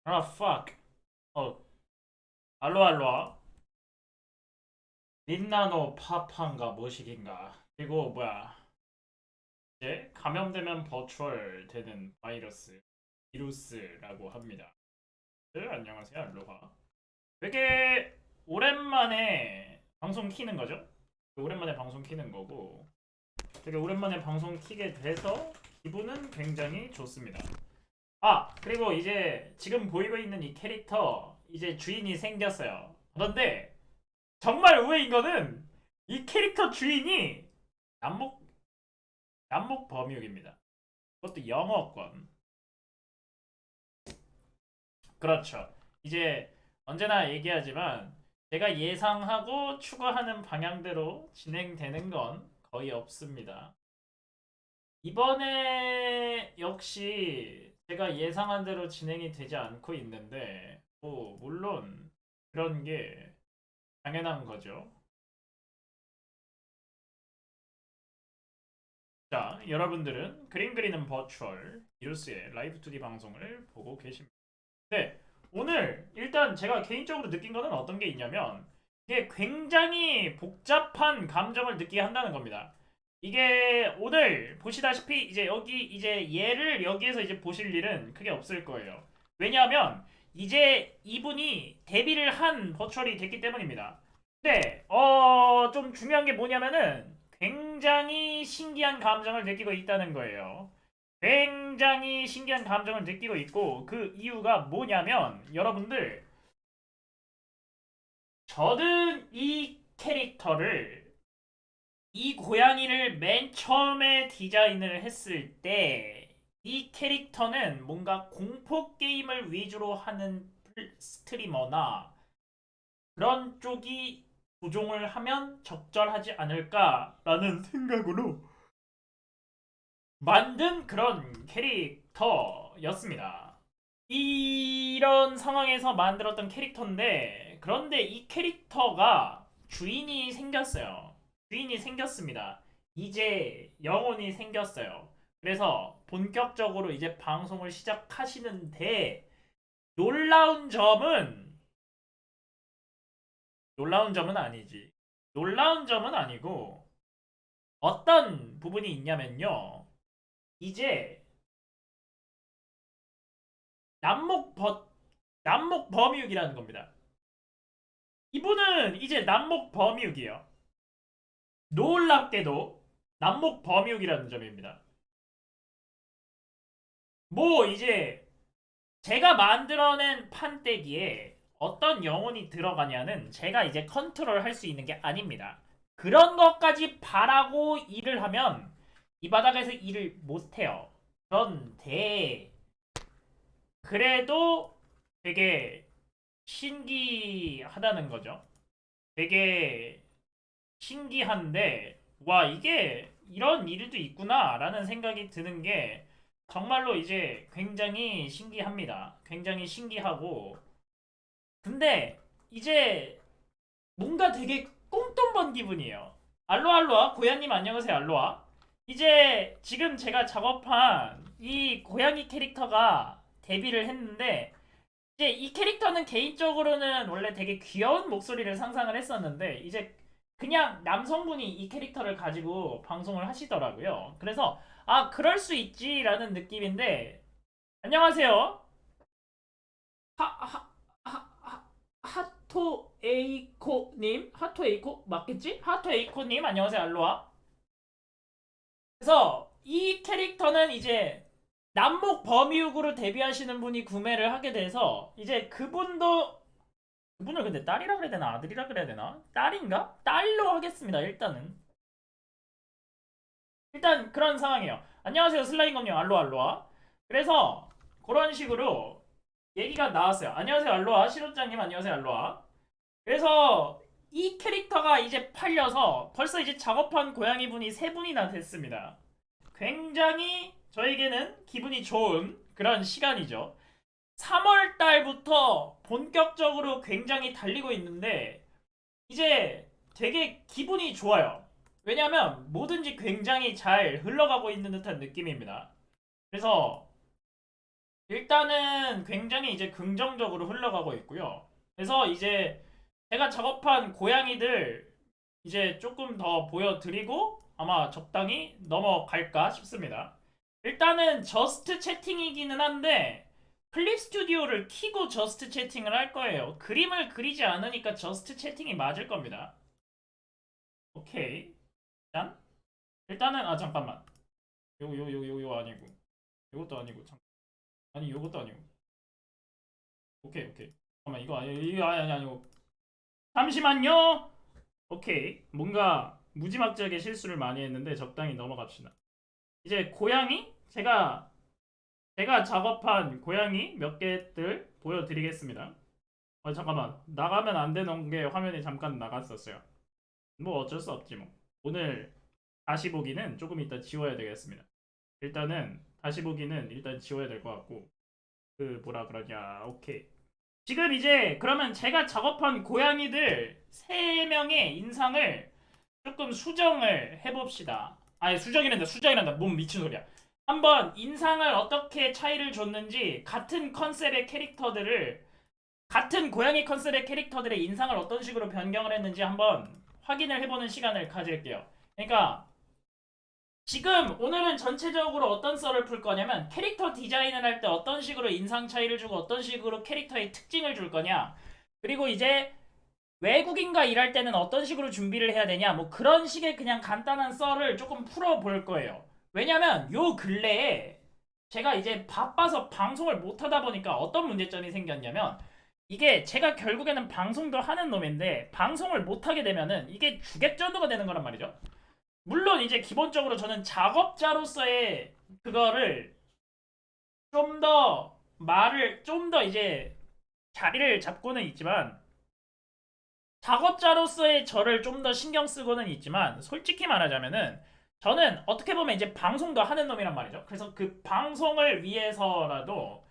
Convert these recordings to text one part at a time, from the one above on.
아, fuck. 알로알로아. 린나노 파파인가 뭐시긴가. 그리고 뭐야. 이제 감염되면 버추얼 되는 바이러스, 비루스라고 합니다. 안녕하세요, 알로하. 되게 오랜만에 방송 키는 거죠? 오랜만에 방송 키는 거고, 되게 오랜만에 방송 키게 돼서 기분은 굉장히 좋습니다. 아, 그리고 이제 지금 보이고 있는 이 캐릭터 이제 주인이 생겼어요. 그런데 정말 의외인 거는 이 캐릭터 주인이 남목 남목 범육입니다. 그것도 영어권. 그렇죠. 이제 언제나 얘기하지만 제가 예상하고 추구하는 방향대로 진행되는 건 거의 없습니다. 이번에 역시 제가 예상한 대로 진행이 되지 않고 있는데, 뭐 물론 그런 게 당연한 거죠. 자, 여러분들은 그림 그리는 버추얼 이루스의 라이브 2D 방송을 보고 계십니다. 네, 오늘 일단 제가 개인적으로 느낀 거는 어떤 게 있냐면 이게 굉장히 복잡한 감정을 느끼게 한다는 겁니다. 이게 오늘 보시다시피 이제 여기 이제 얘를 여기에서 이제 보실 일은 크게 없을 거예요. 왜냐하면 이제 이분이 데뷔를 한 버추얼이 됐기 때문입니다. 근데 좀 중요한 게 뭐냐면은 굉장히 신기한 감정을 느끼고 있다는 거예요. 굉장히 신기한 감정을 느끼고 있고 그 이유가 뭐냐면 여러분들 저는 이 캐릭터를 이 고양이를 맨 처음에 디자인을 했을 때 이 캐릭터는 뭔가 공포 게임을 위주로 하는 스트리머나 그런 쪽이 구종을 하면 적절하지 않을까라는 생각으로 만든 그런 캐릭터였습니다. 이런 상황에서 만들었던 캐릭터인데, 그런데 이 캐릭터가 주인이 생겼어요. 주인이 생겼습니다. 이제 영혼이 생겼어요. 그래서 본격적으로 이제 방송을 시작하시는데, 놀라운 점은, 놀라운 점은 아니지. 놀라운 점은 아니고, 어떤 부분이 있냐면요. 이제 남목 버 남목 범육이라는 겁니다. 이분은 이제 남목 범육이에요. 놀랍게도 남목 범육이라는 점입니다. 뭐 이제 제가 만들어낸 판때기에 어떤 영혼이 들어가냐는 제가 이제 컨트롤 할 수 있는 게 아닙니다. 그런 것까지 바라고 일을 하면 이 바닥에서 일을 못해요. 그런데 그래도 되게 신기하다는 거죠. 되게 신기한데, 와, 이게 이런 일도 있구나라는 생각이 드는 게 정말로 이제 굉장히 신기합니다. 굉장히 신기하고. 근데 이제 뭔가 되게 꽁돈 번 기분이에요. 알로알로아, 고양님 안녕하세요, 알로아. 이제 지금 제가 작업한 이 고양이 캐릭터가 데뷔를 했는데, 이제 이 캐릭터는 개인적으로는 원래 되게 귀여운 목소리를 상상을 했었는데 이제 그냥 남성분이 이 캐릭터를 가지고 방송을 하시더라고요. 그래서 아 그럴 수 있지라는 느낌인데 안녕하세요. 하토 에이코님 하토 에이코 맞겠지? 하토 에이코님 안녕하세요 알로아. 그래서 이 캐릭터는 이제 남목 범위육으로 데뷔하시는 분이 구매를 하게 돼서 이제 그분을 근데 딸이라 그래야 되나 아들이라 그래야 되나 딸인가 딸로 하겠습니다. 일단 그런 상황이에요. 안녕하세요 슬라임검님 알로알로아. 그래서 그런 식으로 얘기가 나왔어요. 안녕하세요 알로아 시로장님 안녕하세요 알로아. 그래서 이 캐릭터가 이제 팔려서 벌써 이제 작업한 고양이 분이 세 분이나 됐습니다. 굉장히 저에게는 기분이 좋은 그런 시간이죠. 3월 달부터 본격적으로 굉장히 달리고 있는데 이제 되게 기분이 좋아요. 왜냐하면 뭐든지 굉장히 잘 흘러가고 있는 듯한 느낌입니다. 그래서 일단은 굉장히 이제 긍정적으로 흘러가고 있고요. 그래서 이제 제가 작업한 고양이들 이제 조금 더 보여드리고 아마 적당히 넘어갈까 싶습니다. 일단은 저스트 채팅이기는 한데 클립 스튜디오를 키고 저스트 채팅을 할 거예요. 그림을 그리지 않으니까 저스트 채팅이 맞을 겁니다. 오케이. 짠. 일단은 잠깐만. 요거 아니고. 요것도 아니고. 아니 요것도 아니고. 오케이. 잠깐만 이거 아니고. 잠시만요. 오케이. 뭔가 무지막지하게 실수를 많이 했는데 적당히 넘어갑시다. 이제 고양이 제가 작업한 고양이 몇 개들 보여드리겠습니다. 잠깐만 나가면 안 되는 게 화면이 잠깐 나갔었어요. 뭐 어쩔 수 없지 뭐. 오늘 다시 보기는 조금 이따 지워야 되겠습니다. 일단은 다시 보기는 일단 지워야 될 것 같고 그 뭐라 그러냐. 오케이. 지금 이제 그러면 제가 작업한 고양이들 3명의 인상을 조금 수정을 해봅시다. 아니 수정이란다. 몸 미친 소리야. 한번 인상을 어떻게 차이를 줬는지 같은 컨셉의 캐릭터들을 같은 고양이 컨셉의 캐릭터들의 인상을 어떤 식으로 변경을 했는지 한번 확인을 해보는 시간을 가질게요. 그러니까 지금 오늘은 전체적으로 어떤 썰을 풀 거냐면 캐릭터 디자인을 할 때 어떤 식으로 인상 차이를 주고 어떤 식으로 캐릭터의 특징을 줄 거냐, 그리고 이제 외국인과 일할 때는 어떤 식으로 준비를 해야 되냐, 뭐 그런 식의 그냥 간단한 썰을 조금 풀어볼 거예요. 왜냐면 요 근래에 제가 이제 바빠서 방송을 못 하다 보니까 어떤 문제점이 생겼냐면 이게 제가 결국에는 방송도 하는 놈인데 방송을 못 하게 되면은 이게 주객전도가 되는 거란 말이죠. 물론 이제 기본적으로 저는 작업자로서의 그거를 좀 더 이제 자리를 잡고는 있지만 작업자로서의 저를 좀 더 신경 쓰고는 있지만 솔직히 말하자면은 저는 어떻게 보면 이제 방송도 하는 놈이란 말이죠. 그래서 그 방송을 위해서라도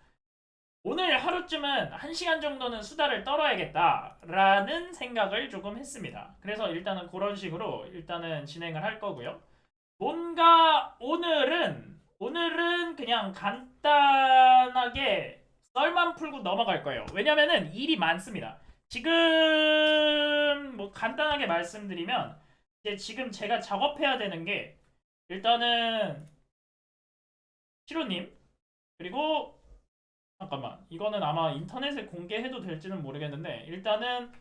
오늘 하루쯤은 1시간 정도는 수다를 떨어야겠다라는 생각을 조금 했습니다. 그래서 일단은 그런 식으로 일단은 진행을 할 거고요. 뭔가 오늘은 그냥 간단하게 썰만 풀고 넘어갈 거예요. 왜냐면은 일이 많습니다. 지금 뭐 간단하게 말씀드리면 이제 지금 제가 작업해야 되는 게 일단은 시로님 그리고 잠깐만 이거는 아마 인터넷에 공개해도 될지는 모르겠는데 일단은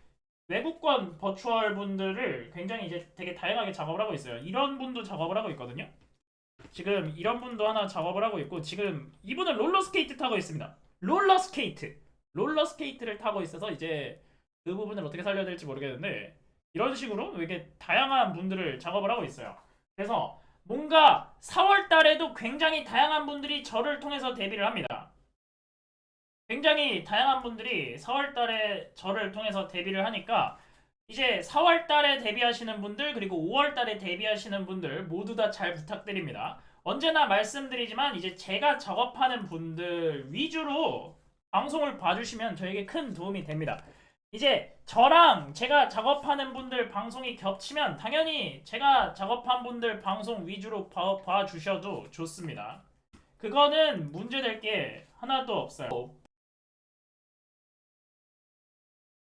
외국권 버추얼 분들을 굉장히 이제 되게 다양하게 작업을 하고 있어요. 이런 분도 작업을 하고 있거든요. 지금 이런 분도 하나 작업을 하고 있고 지금 이분은 롤러스케이트 타고 있습니다. 롤러스케이트를 타고 있어서 이제 그 부분을 어떻게 살려야 될지 모르겠는데 이런 식으로 되게 다양한 분들을 작업을 하고 있어요. 그래서 뭔가 4월 달에도 굉장히 다양한 분들이 저를 통해서 데뷔를 합니다. 굉장히 다양한 분들이 4월 달에 저를 통해서 데뷔를 하니까 이제 4월 달에 데뷔하시는 분들 그리고 5월 달에 데뷔하시는 분들 모두 다 잘 부탁드립니다. 언제나 말씀드리지만 이제 제가 작업하는 분들 위주로 방송을 봐주시면 저에게 큰 도움이 됩니다. 이제 저랑 제가 작업하는 분들 방송이 겹치면 당연히 제가 작업한 분들 방송 위주로 봐주셔도 좋습니다. 그거는 문제될 게 하나도 없어요.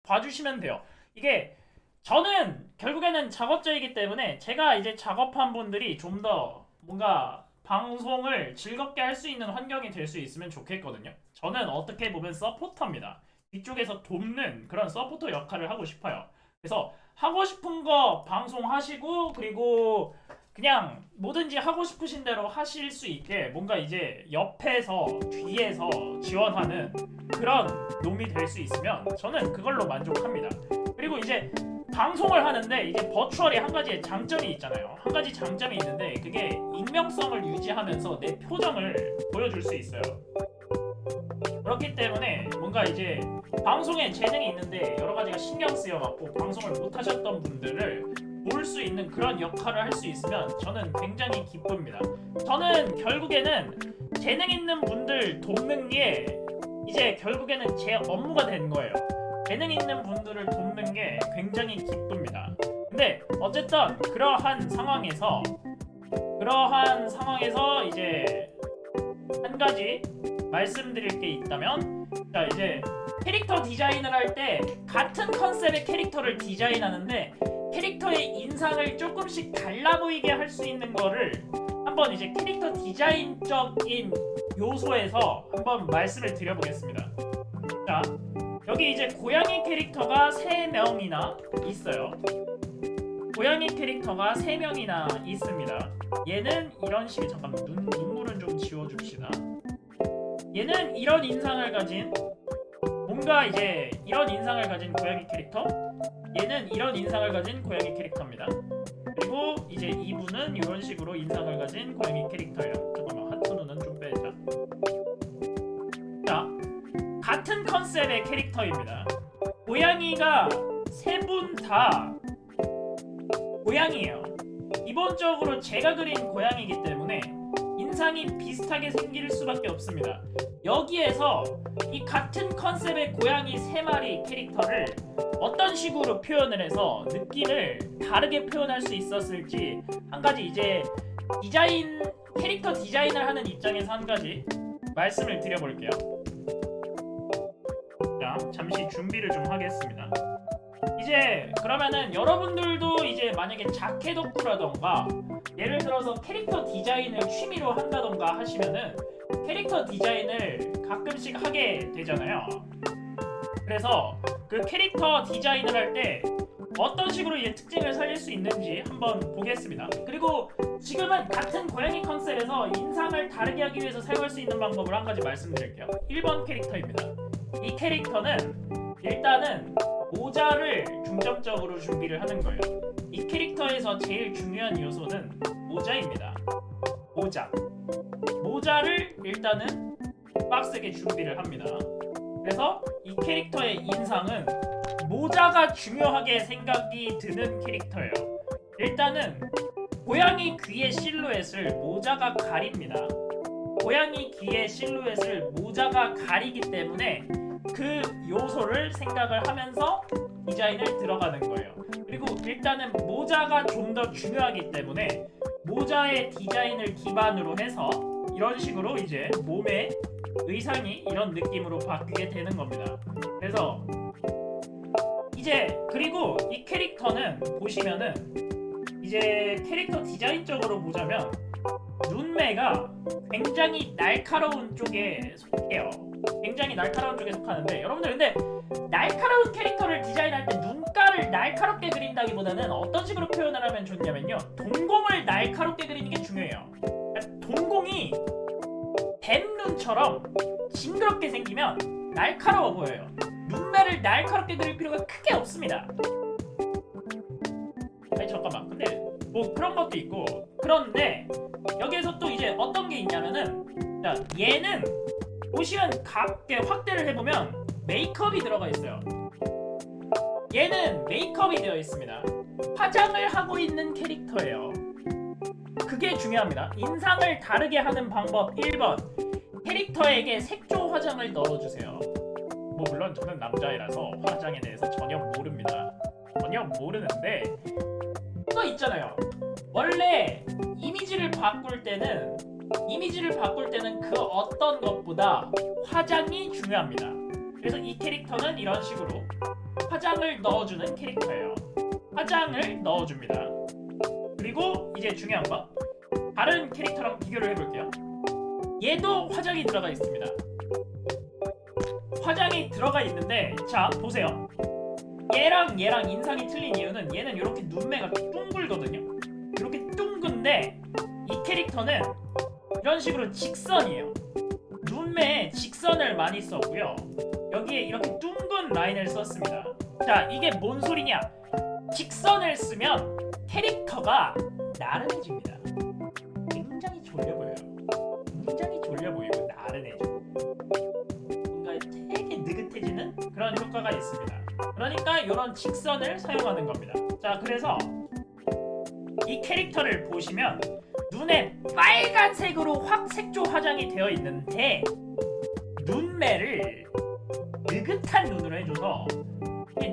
봐주시면 돼요. 이게 저는 결국에는 작업자이기 때문에 제가 이제 작업한 분들이 좀 더 뭔가 방송을 즐겁게 할 수 있는 환경이 될 수 있으면 좋겠거든요. 저는 어떻게 보면 서포터입니다. 뒤쪽에서 돕는 그런 서포터 역할을 하고 싶어요. 그래서 하고 싶은 거 방송하시고 그리고 그냥 뭐든지 하고 싶으신 대로 하실 수 있게 뭔가 이제 옆에서 뒤에서 지원하는 그런 놈이 될 수 있으면 저는 그걸로 만족합니다. 그리고 이제 방송을 하는데 이제 버추얼이 한 가지 장점이 있잖아요. 한 가지 장점이 있는데 그게 익명성을 유지하면서 내 표정을 보여줄 수 있어요. 그렇기 때문에 뭔가 이제 방송에 재능이 있는데 여러 가지가 신경 쓰여갖고 방송을 못 하셨던 분들을 볼 수 있는 그런 역할을 할 수 있으면 저는 굉장히 기쁩니다. 저는 결국에는 재능 있는 분들 돕는 게 이제 결국에는 제 업무가 된 거예요. 재능 있는 분들을 돕는 게 굉장히 기쁩니다. 근데 어쨌든 그러한 상황에서 이제 한 가지 말씀드릴 게 있다면, 자 이제 캐릭터 디자인을 할 때 같은 컨셉의 캐릭터를 디자인하는데 캐릭터의 인상을 조금씩 달라 보이게 할 수 있는 거를 한번 이제 캐릭터 디자인적인 요소에서 한번 말씀을 드려보겠습니다. 자, 여기 이제 고양이 캐릭터가 3명이나 있어요. 고양이 캐릭터가 3명이나 있습니다. 얘는 이런 식의, 잠깐만 눈물은 좀 지워줍시다. 얘는 이런 인상을 가진, 뭔가 이제 이런 인상을 가진 고양이 캐릭터, 얘는 이런 인상을 가진 고양이 캐릭터입니다. 그리고 이제 이분은 이런 식으로 인상을 가진 고양이 캐릭터예요. 잠깐만 하트 눈은 좀 빼자. 자, 같은 컨셉의 캐릭터입니다. 고양이가 3분 다 고양이에요. 기본적으로 제가 그린 고양이기 때문에 인상이 비슷하게 생길 수밖에 없습니다. 여기에서 이 같은 컨셉의 고양이 3마리 캐릭터를 어떤 식으로 표현을 해서 느낌을 다르게 표현할 수 있었을지 한 가지 이제 캐릭터 디자인을 하는 입장에서 한 가지 말씀을 드려볼게요. 자, 잠시 준비를 좀 하겠습니다. 이제 그러면은 여러분들도 이제 만약에 자켓 덕후라던가 예를 들어서 캐릭터 디자인을 취미로 한다던가 하시면은 캐릭터 디자인을 가끔씩 하게 되잖아요. 그래서 그 캐릭터 디자인을 할 때 어떤 식으로 이제 특징을 살릴 수 있는지 한번 보겠습니다. 그리고 지금은 같은 고양이 컨셉에서 인상을 다르게 하기 위해서 사용할 수 있는 방법을 한 가지 말씀드릴게요. 1번 캐릭터입니다. 이 캐릭터는 일단은 모자를 중점적으로 준비를 하는 거예요. 이 캐릭터에서 제일 중요한 요소는 모자입니다. 모자를 일단은 빡세게 준비를 합니다. 그래서 이 캐릭터의 인상은 모자가 중요하게 생각이 드는 캐릭터예요. 일단은 고양이 귀의 실루엣을 모자가 가립니다. 고양이 귀의 실루엣을 모자가 가리기 때문에 그 요소를 생각을 하면서 디자인을 들어가는 거예요. 그리고 일단은 모자가 좀 더 중요하기 때문에 모자의 디자인을 기반으로 해서 이런 식으로 이제 몸의 의상이 이런 느낌으로 바뀌게 되는 겁니다. 그래서 이제 그리고 이 캐릭터는 보시면은 이제 캐릭터 디자인적으로 보자면 눈매가 굉장히 날카로운 쪽에 속해요. 굉장히 날카로운 쪽에 속하는데 여러분들 근데 날카로운 캐릭터를 디자인할 때 눈가를 날카롭게 그린다기보다는 어떤 식으로 표현을 하면 좋냐면요, 동공을 날카롭게 그리는 게 중요해요. 동공이 뱀 눈처럼 징그럽게 생기면 날카로워 보여요. 눈매를 날카롭게 그릴 필요가 크게 없습니다. 아니 잠깐만, 근데 뭐 그런 것도 있고, 그런데 여기에서 또 이제 어떤 게 있냐면은, 자 얘는 보시면 확대를 해보면 메이크업이 들어가 있어요. 얘는 메이크업이 되어 있습니다. 화장을 하고 있는 캐릭터예요. 그게 중요합니다. 인상을 다르게 하는 방법 1번, 캐릭터에게 색조 화장을 넣어주세요. 뭐 물론 저는 남자이라서 화장에 대해서 전혀 모릅니다. 전혀 모르는데 또 있잖아요. 원래 이미지를 바꿀 때는 그 어떤 것보다 화장이 중요합니다. 그래서 이 캐릭터는 이런 식으로 화장을 넣어주는 캐릭터예요. 화장을 넣어줍니다. 그리고 이제 중요한 거, 다른 캐릭터랑 비교를 해볼게요. 얘도 화장이 들어가 있습니다. 화장이 들어가 있는데, 자 보세요. 얘랑 인상이 틀린 이유는 얘는 이렇게 눈매가 둥글거든요. 이렇게 둥근데 이 캐릭터는 이런 식으로 직선이에요. 눈매에 직선을 많이 썼고요. 여기에 이렇게 둥근 라인을 썼습니다. 자, 이게 뭔 소리냐? 직선을 쓰면 캐릭터가 나른해집니다. 굉장히 졸려 보여요. 굉장히 졸려 보이고 나른해지고 뭔가 되게 느긋해지는 그런 효과가 있습니다. 그러니까 이런 직선을 사용하는 겁니다. 자, 그래서 이 캐릭터를 보시면 눈에 빨간색으로 색조 화장이 되어 있는데 눈매를 느긋한 눈으로 해줘서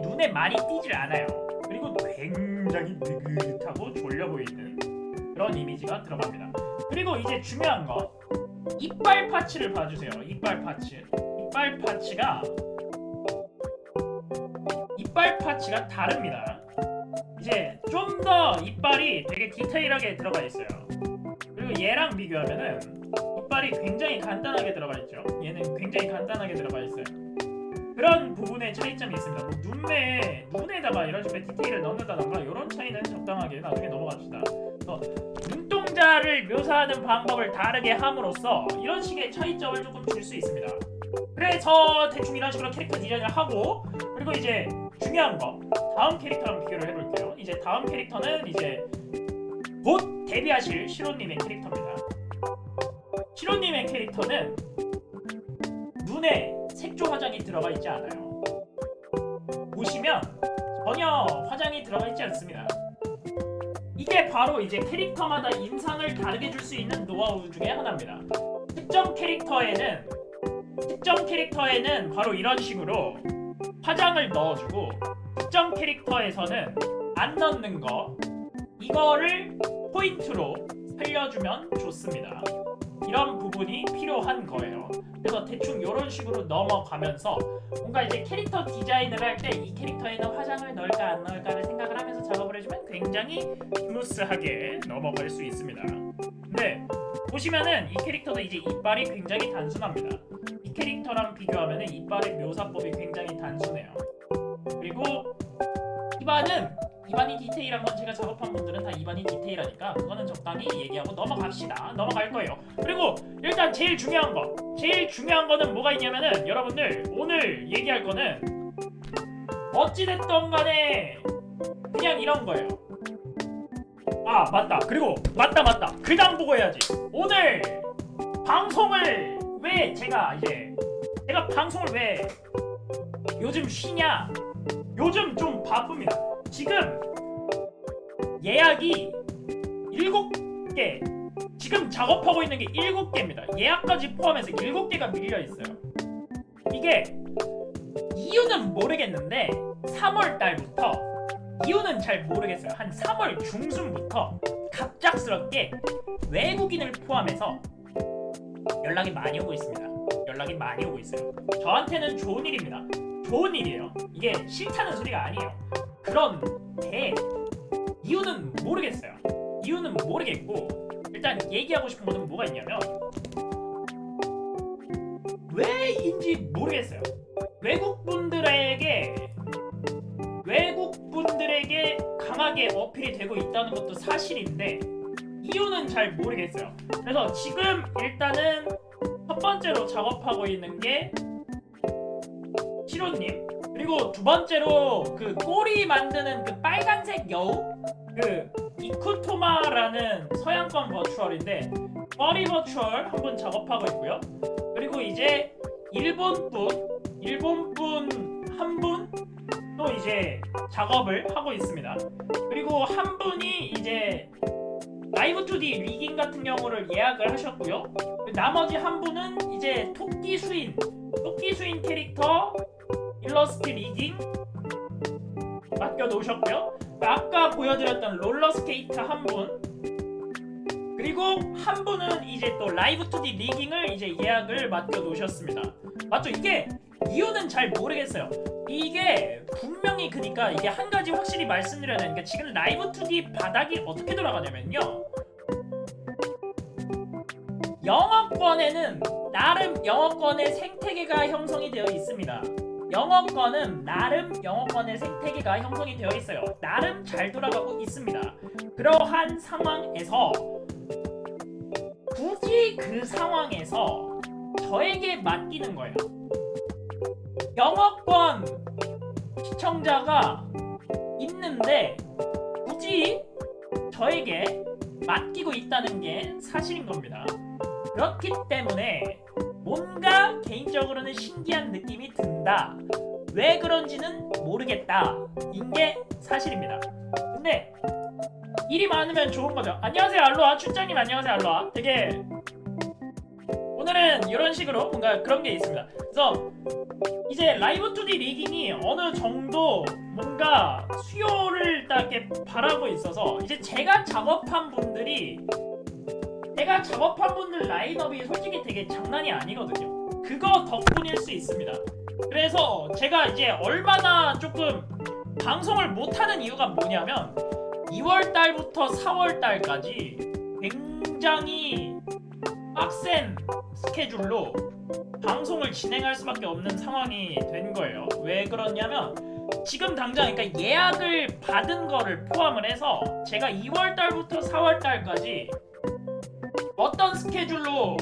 눈에 많이 띄질 않아요. 그리고 굉장히 느긋하고 졸려 보이는 그런 이미지가 들어갑니다. 그리고 이제 중요한 거, 이빨 파츠를 봐주세요. 이빨 파츠. 이빨 파츠가 다릅니다. 이제 좀 더 이빨이 되게 디테일하게 들어가 있어요. 그리고 얘랑 비교하면은 이빨이 굉장히 간단하게 들어가 있죠. 얘는 굉장히 간단하게 들어가 있어요. 그런 부분에 차이점이 있습니다. 뭐 눈에다가 이런 식으로 디테일을 넣는다던가 이런 차이는 적당하게 나중에 넘어갑시다. 눈동자를 묘사하는 방법을 다르게 함으로써 이런 식의 차이점을 조금 줄 수 있습니다. 그래서 대충 이런 식으로 캐릭터 디자인을 하고, 그리고 이제 중요한 거 다음 캐릭터랑 비교를 해볼게요. 이제 다음 캐릭터는 이제 곧 데뷔하실 시로님의 캐릭터입니다. 시로님의 캐릭터는 눈에 색조 화장이 들어가 있지 않아요. 보시면 전혀 화장이 들어가 있지 않습니다. 이게 바로 이제 캐릭터마다 인상을 다르게 줄 수 있는 노하우 중에 하나입니다. 특정 캐릭터에는 바로 이런 식으로 화장을 넣어주고, 특정 캐릭터에서는 안 넣는 거, 이거를 포인트로 살려주면 좋습니다. 이런 부분이 필요한 거예요. 그래서 대충 이런 식으로 넘어가면서 뭔가 이제 캐릭터 디자인을 할 때 이 캐릭터에는 화장을 넣을까 안 넣을까를 생각을 하면서 작업을 해주면 굉장히 스무스하게 넘어갈 수 있습니다. 근데 보시면은 이 캐릭터도 이제 이빨이 굉장히 단순합니다. 이 캐릭터랑 비교하면은 이빨의 묘사법이 굉장히 단순해요. 그리고 입안이 디테일한 건 제가 작업한 분들은 다 입안이 디테일하니까 그거는 적당히 얘기하고 넘어갈 거예요. 그리고 일단 제일 중요한 거는 뭐가 있냐면은, 여러분들 오늘 얘기할 거는 어찌됐던 간에 그냥 이런 거예요. 아 맞다. 그리고 맞다. 글당 보고 해야지. 오늘 방송을 왜 제가 방송을 왜 요즘 쉬냐? 요즘 좀 바쁩니다. 지금 예약이 7개, 지금 작업하고 있는 게 7개입니다. 예약까지 포함해서 7개가 밀려있어요. 이게 이유는 모르겠는데 3월달부터, 이유는 잘 모르겠어요. 한 3월 중순부터 갑작스럽게 외국인을 포함해서 연락이 많이 오고 있습니다. 저한테는 좋은 일입니다. 좋은 일이에요. 이게 싫다는 소리가 아니에요. 그런데 이유는 모르겠고, 일단 얘기하고 싶은 것은 뭐가 있냐면, 왜인지 모르겠어요. 외국분들에게 강하게 어필이 되고 있다는 것도 사실인데 이유는 잘 모르겠어요. 그래서 지금 일단은 첫 번째로 작업하고 있는 게 시로님, 그리고 두 번째로 그 꼬리 만드는 그 빨간색 여우, 그 이쿠토마라는 서양권 버추얼인데 머리 버추얼 한 분 작업하고 있고요. 그리고 이제 일본 분 한 분 또 이제 작업을 하고 있습니다. 그리고 한 분이 이제 라이브 2D 리깅 같은 경우를 예약을 하셨고요. 나머지 한 분은 이제 토끼 수인 캐릭터 일러스트 리깅 맡겨놓으셨고요. 아까 보여드렸던 롤러스케이트 한 분, 그리고 한 분은 이제 또 라이브 2D 리깅을 이제 예약을 맡겨놓으셨습니다. 맞죠? 이게 이유는 잘 모르겠어요. 이게 분명히, 그러니까 이게 한 가지 확실히 말씀드려야 되는 게, 지금 라이브 2D 바닥이 어떻게 돌아가냐면요, 영어권에는 나름 영어권의 생태계가 형성이 되어 있습니다. 영어권은 나름 영어권의 생태계가 형성이 되어 있어요. 나름 잘 돌아가고 있습니다. 그러한 상황에서 굳이 그 상황에서 저에게 맡기는 거예요. 영어권 시청자가 있는데 굳이 저에게 맡기고 있다는 게 사실인 겁니다. 그렇기 때문에 뭔가 개인적으로는 신기한 느낌이 든다. 왜 그런지는 모르겠다. 인게 사실입니다. 근데 일이 많으면 좋은 거죠. 안녕하세요 알로아, 춘장님 안녕하세요 알로아. 되게 오늘은 이런 식으로 뭔가 그런 게 있습니다. 그래서 이제 라이브 2D 리깅이 어느 정도 뭔가 수요를 딱 이렇게 바라고 있어서, 이제 제가 작업한 분들이 제가 작업한 분들 라인업이 솔직히 되게 장난이 아니거든요. 그거 덕분일 수 있습니다. 그래서 제가 이제 얼마나 조금 방송을 못하는 이유가 뭐냐면 2월달부터 4월달까지 굉장히 빡센 스케줄로 방송을 진행할 수밖에 없는 상황이 된 거예요. 왜 그러냐면 지금 당장 그러니까 예약을 받은 거를 포함을 해서 제가 2월달부터 4월달까지 어떤 스케줄로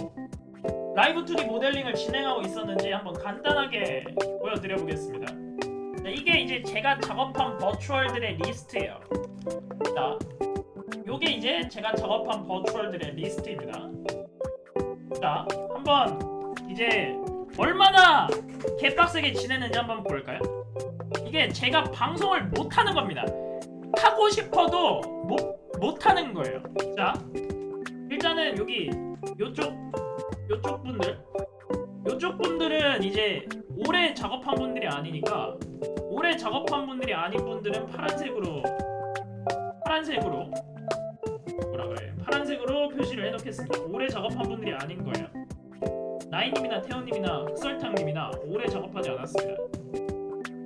라이브 2D 모델링을 진행하고 있었는지 한번 간단하게 보여드려 보겠습니다. 자, 이게 이제 제가 작업한 버추얼들의 리스트예요. 자, 요게 이제 제가 작업한 버추얼들의 리스트입니다. 자, 한번 이제 얼마나 개빡세게 지냈는지 한번 볼까요? 이게 제가 방송을 못하는 겁니다. 하고 싶어도 못하는 거예요. 자, 일단은 여기 요쪽 분들은 이제 오래 작업한 분들이 아니니까 오래 작업한 분들이 아닌 분들은 파란색으로 뭐라 그래? 파란색으로 표시를 해놓겠습니다. 오래 작업한 분들이 아닌 거예요. 나이님이나 태연님이나 흑설탕님이나 오래 작업하지 않았습니다.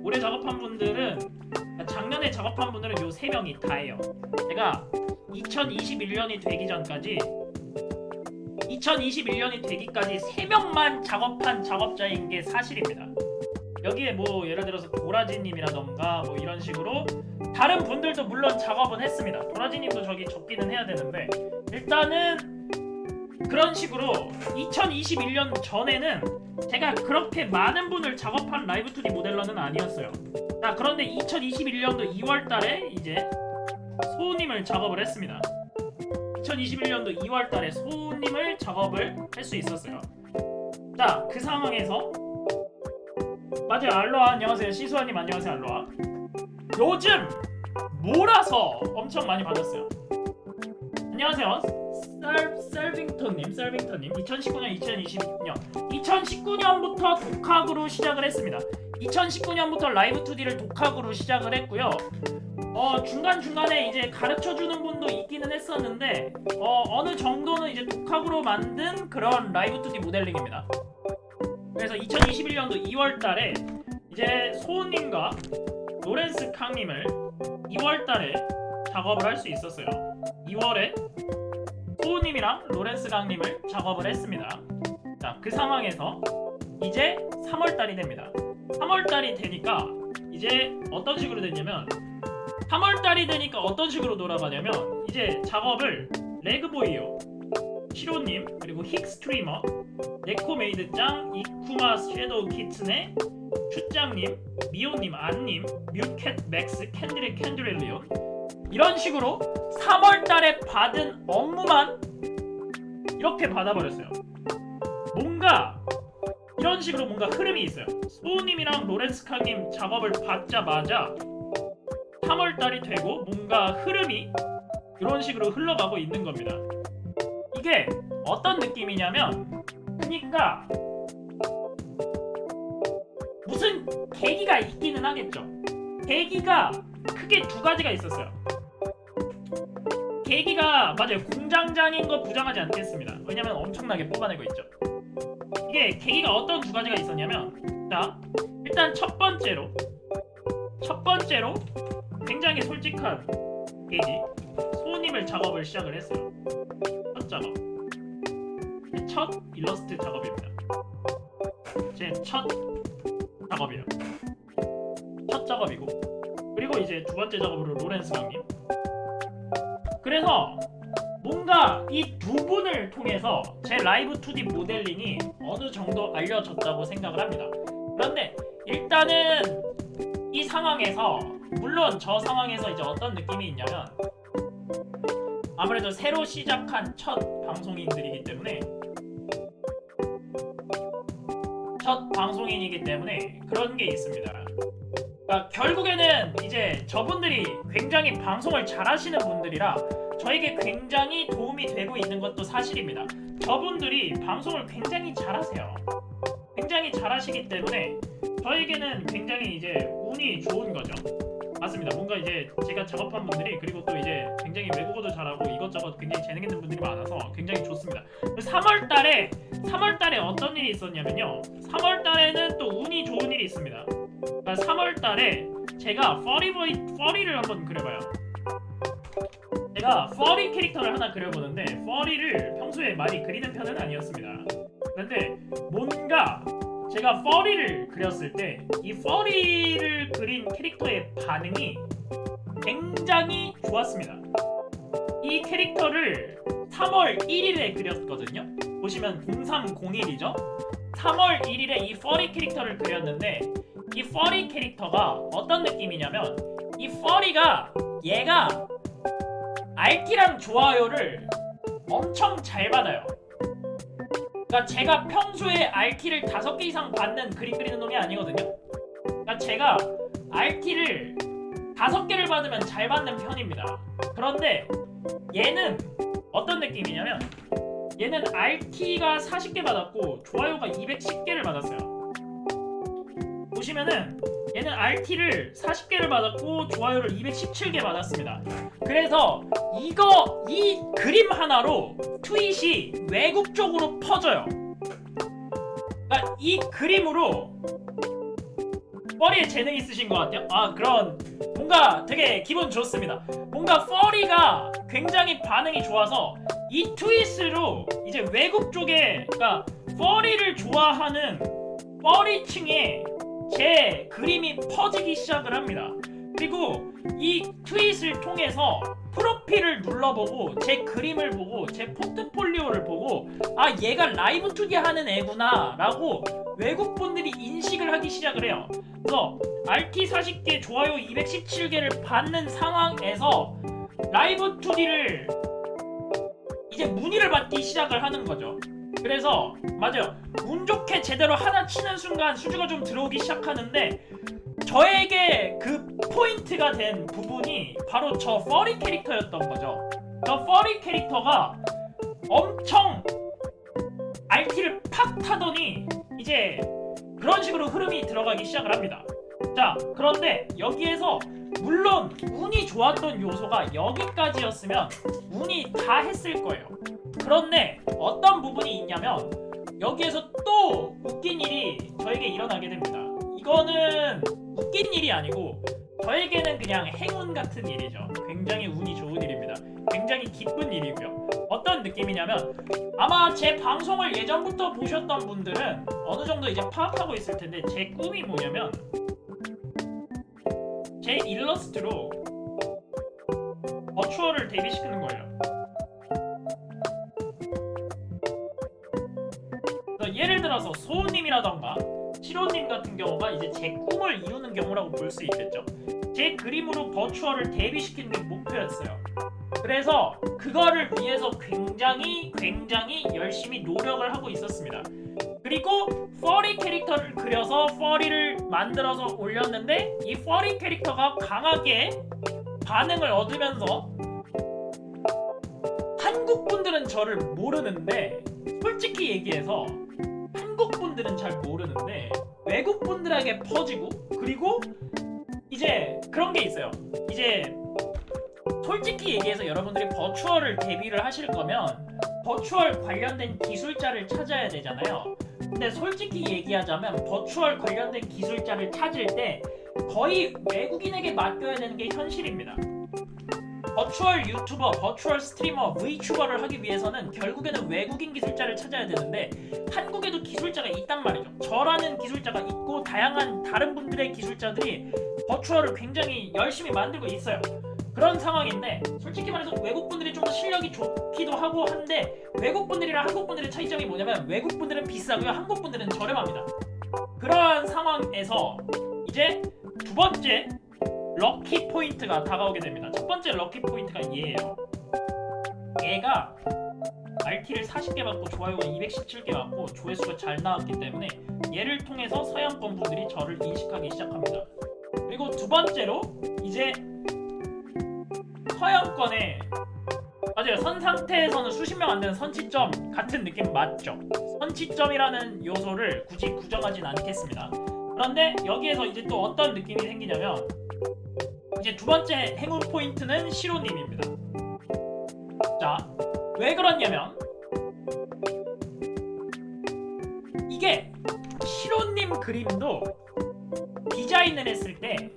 오래 작업한 분들은 작년에 작업한 분들은 요 3명이 다예요. 제가 2021년이 되기 전까지 2021년이 되기까지 3명만 작업한 작업자인 게 사실입니다. 여기에 뭐 예를 들어서 도라지님이라던가 뭐 이런 식으로 다른 분들도 물론 작업은 했습니다. 도라지님도 저기 적기는 해야 되는데 일단은 그런 식으로 2021년 전에는 제가 그렇게 많은 분을 작업한 라이브 2D 모델러는 아니었어요. 자, 그런데 2021년도 2월달에 이제 소우님을 작업을 했습니다. 2021년도 2월달에 소우님을 작업을 할 수 있었어요. 자, 그 상황에서 맞아요. 알로하 안녕하세요. 시수아님 안녕하세요. 알로하. 요즘 몰아서 엄청 많이 받았어요. 안녕하세요. 셀빙턴님 2019년 2019년부터 독학으로 시작을 했습니다. 2019년부터 라이브 2D를 독학으로 시작을 했고요. 중간중간에 이제 가르쳐주는 분도 있기는 했었는데 어느 정도는 이제 독학으로 만든 그런 라이브 2D 모델링입니다. 그래서 2021년도 2월달에 이제 소우님과 로렌스 캉님을 2월달에 작업을 할 수 있었어요. 2월에 소우님이랑 로렌스 강님을 작업을 했습니다. 자, 그 상황에서 이제 3월달이 됩니다. 3월달이 되니까 이제 어떤 식으로 됐냐면 3월달이 되니까 어떤 식으로 돌아가냐면 이제 작업을 레그보이요, 시로님, 그리고 힉스트리머, 네코메이드짱, 이쿠마 섀도우 키튼의 슈짱님, 미호님, 안님, 뮤캣 맥스, 캔드레 캔드렐리온 이런 식으로 3월달에 받은 업무만 이렇게 받아버렸어요. 뭔가 이런 식으로 뭔가 흐름이 있어요. 소우님이랑 로렌스카님 작업을 받자마자 3월달이 되고 뭔가 흐름이 이런 식으로 흘러가고 있는 겁니다. 이게 어떤 느낌이냐면 그러니까 무슨 계기가 있기는 하겠죠. 계기가 크게 두 가지가 있었어요. 계기가 맞아요. 공장장인 거 부정하지 않겠습니다. 왜냐면 엄청나게 뽑아내고 있죠. 이게 계기가 어떤 두 가지가 있었냐면 자, 일단 첫 번째로 굉장히 솔직한 계기, 소우님을 작업을 시작을 했어요. 첫 작업, 첫 일러스트 작업입니다. 제 첫 작업이에요. 첫 작업이고, 그리고 이제 두 번째 작업으로 로렌스 강님. 그래서 뭔가 이 두 분을 통해서 제 라이브 2D 모델링이 어느 정도 알려졌다고 생각을 합니다. 그런데 일단은 이 상황에서 물론 저 상황에서 이제 어떤 느낌이 있냐면 아무래도 새로 시작한 첫 방송인들이기 때문에 첫 방송인이기 때문에 그런 게 있습니다. 그러니까 결국에는 이제 저분들이 굉장히 방송을 잘하시는 분들이라 저에게 굉장히 도움이 되고 있는 것도 사실입니다. 저분들이 방송을 굉장히 잘하세요. 굉장히 잘하시기 때문에 저에게는 굉장히 이제 운이 좋은 거죠. 맞습니다. 뭔가 이제 제가 작업한 분들이 그리고 또 이제 굉장히 외국어도 잘하고 이것저것 굉장히 재능 있는 분들이 많아서 굉장히 좋습니다. 3월달에 어떤 일이 있었냐면요. 3월달에는 또 운이 좋은 일이 있습니다. 그러니까 3월달에 제가 퍼리를 한번 그려봐요. 제가 퍼리 캐릭터를 하나 그려보는데 퍼리를 평소에 많이 그리는 편은 아니었습니다. 그런데 뭔가 제가 퍼리를 그렸을 때 이 퍼리를 그린 캐릭터의 반응이 굉장히 좋았습니다. 이 캐릭터를 3월 1일에 그렸거든요. 보시면 0301이죠. 3월 1일에 이 퍼리 캐릭터를 그렸는데 이 퍼리 캐릭터가 어떤 느낌이냐면 이 퍼리가 얘가 RT랑 좋아요를 엄청 잘 받아요. 그러니까 제가 평소에 RT를 5개 이상 받는 그림 그리는 놈이 아니거든요. 그러니까 제가 RT를 5개를 받으면 잘 받는 편입니다. 그런데 얘는 어떤 느낌이냐면 얘는 RT가 40개 받았고 좋아요가 210개를 받았어요. 보시면은 얘는 RT를 40개를 받았고 좋아요를 217개 받았습니다. 그래서 이 그림 하나로 트윗이 외국 쪽으로 퍼져요. 그러니까 이 그림으로 퍼리에 재능 있으신 것 같아요. 그런 뭔가 되게 기분 좋습니다. 뭔가 퍼리가 굉장히 반응이 좋아서 이 트윗으로 이제 외국 쪽에 그러니까 퍼리를 좋아하는 퍼리층에 제 그림이 퍼지기 시작을 합니다. 그리고 이 트윗을 통해서 프로필을 눌러보고 제 그림을 보고 제 포트폴리오를 보고 얘가 라이브 2D 하는 애구나 라고 외국분들이 인식을 하기 시작을 해요. 그래서 RT 40개 좋아요 217개를 받는 상황에서 라이브 2D를 이제 문의를 받기 시작을 하는 거죠. 그래서 맞아요. 운 좋게 제대로 하나 치는 순간 수주가 좀 들어오기 시작하는데 저에게 그 포인트가 된 부분이 바로 저 퍼리 캐릭터였던 거죠. 저 퍼리 캐릭터가 엄청 RT를 팍 타더니 이제 그런 식으로 흐름이 들어가기 시작을 합니다. 자, 그런데 여기에서 물론 운이 좋았던 요소가 여기까지였으면 운이 다 했을 거예요. 그런데 어떤 부분이 있냐면 여기에서 또 웃긴 일이 저에게 일어나게 됩니다. 이거는 웃긴 일이 아니고 저에게는 그냥 행운 같은 일이죠. 굉장히 운이 좋은 일입니다. 굉장히 기쁜 일이고요. 어떤 느낌이냐면 아마 제 방송을 예전부터 보셨던 분들은 어느 정도 이제 파악하고 있을 텐데 제 꿈이 뭐냐면 제 일러스트로 버추얼을 데뷔시키는 거예요. 예를 들어서 소우님이라던가 시로님 같은 경우가 이제 제 꿈을 이루는 경우라고 볼 수 있겠죠. 제 그림으로 버추얼을 데뷔시키는 게 목표였어요. 그래서 그거를 위해서 굉장히 열심히 노력을 하고 있었습니다. 그리고 퍼리 캐릭터를 그려서 퍼리를 만들어서 올렸는데 이 퍼리 캐릭터가 강하게 반응을 얻으면서 한국 분들은 저를 모르는데 솔직히 얘기해서 한국 분들은 잘 모르는데 외국 분들에게 퍼지고 그리고 이제 그런 게 있어요. 이제 솔직히 얘기해서 여러분들이 버추얼을 데뷔를 하실 거면 버추얼 관련된 기술자를 찾아야 되잖아요. 근데 솔직히 얘기하자면 버추얼 관련된 기술자를 찾을 때 거의 외국인에게 맡겨야 되는 게 현실입니다. 버추얼 유튜버, 버추얼 스트리머, V튜버를 하기 위해서는 결국에는 외국인 기술자를 찾아야 되는데 한국에도 기술자가 있단 말이죠. 저라는 기술자가 있고 다양한 다른 분들의 기술자들이 버추얼을 굉장히 열심히 만들고 있어요. 그런 상황인데 솔직히 말해서 외국분들이 좀 더 실력이 좋기도 하고 한데 외국분들이랑 한국분들의 차이점이 뭐냐면 외국분들은 비싸고요 한국분들은 저렴합니다. 그러한 상황에서 이제 두 번째 럭키 포인트가 다가오게 됩니다. 첫 번째 럭키 포인트가 얘예요. 얘가 RT를 40개 받고 좋아요가 217개 받고 조회수가 잘 나왔기 때문에 얘를 통해서 서양권 분들이 저를 인식하기 시작합니다. 그리고 두 번째로 이제 서양권에 맞아요. 선 상태에서는 수십 명 안 되는 선취점 같은 느낌 맞죠? 선취점이라는 요소를 굳이 구정하진 않겠습니다. 그런데 여기에서 이제 또 어떤 느낌이 생기냐면 이제 두 번째 행운 포인트는 시로님입니다. 자, 왜 그러냐면 이게 시로님 그림도 디자인을 했을 때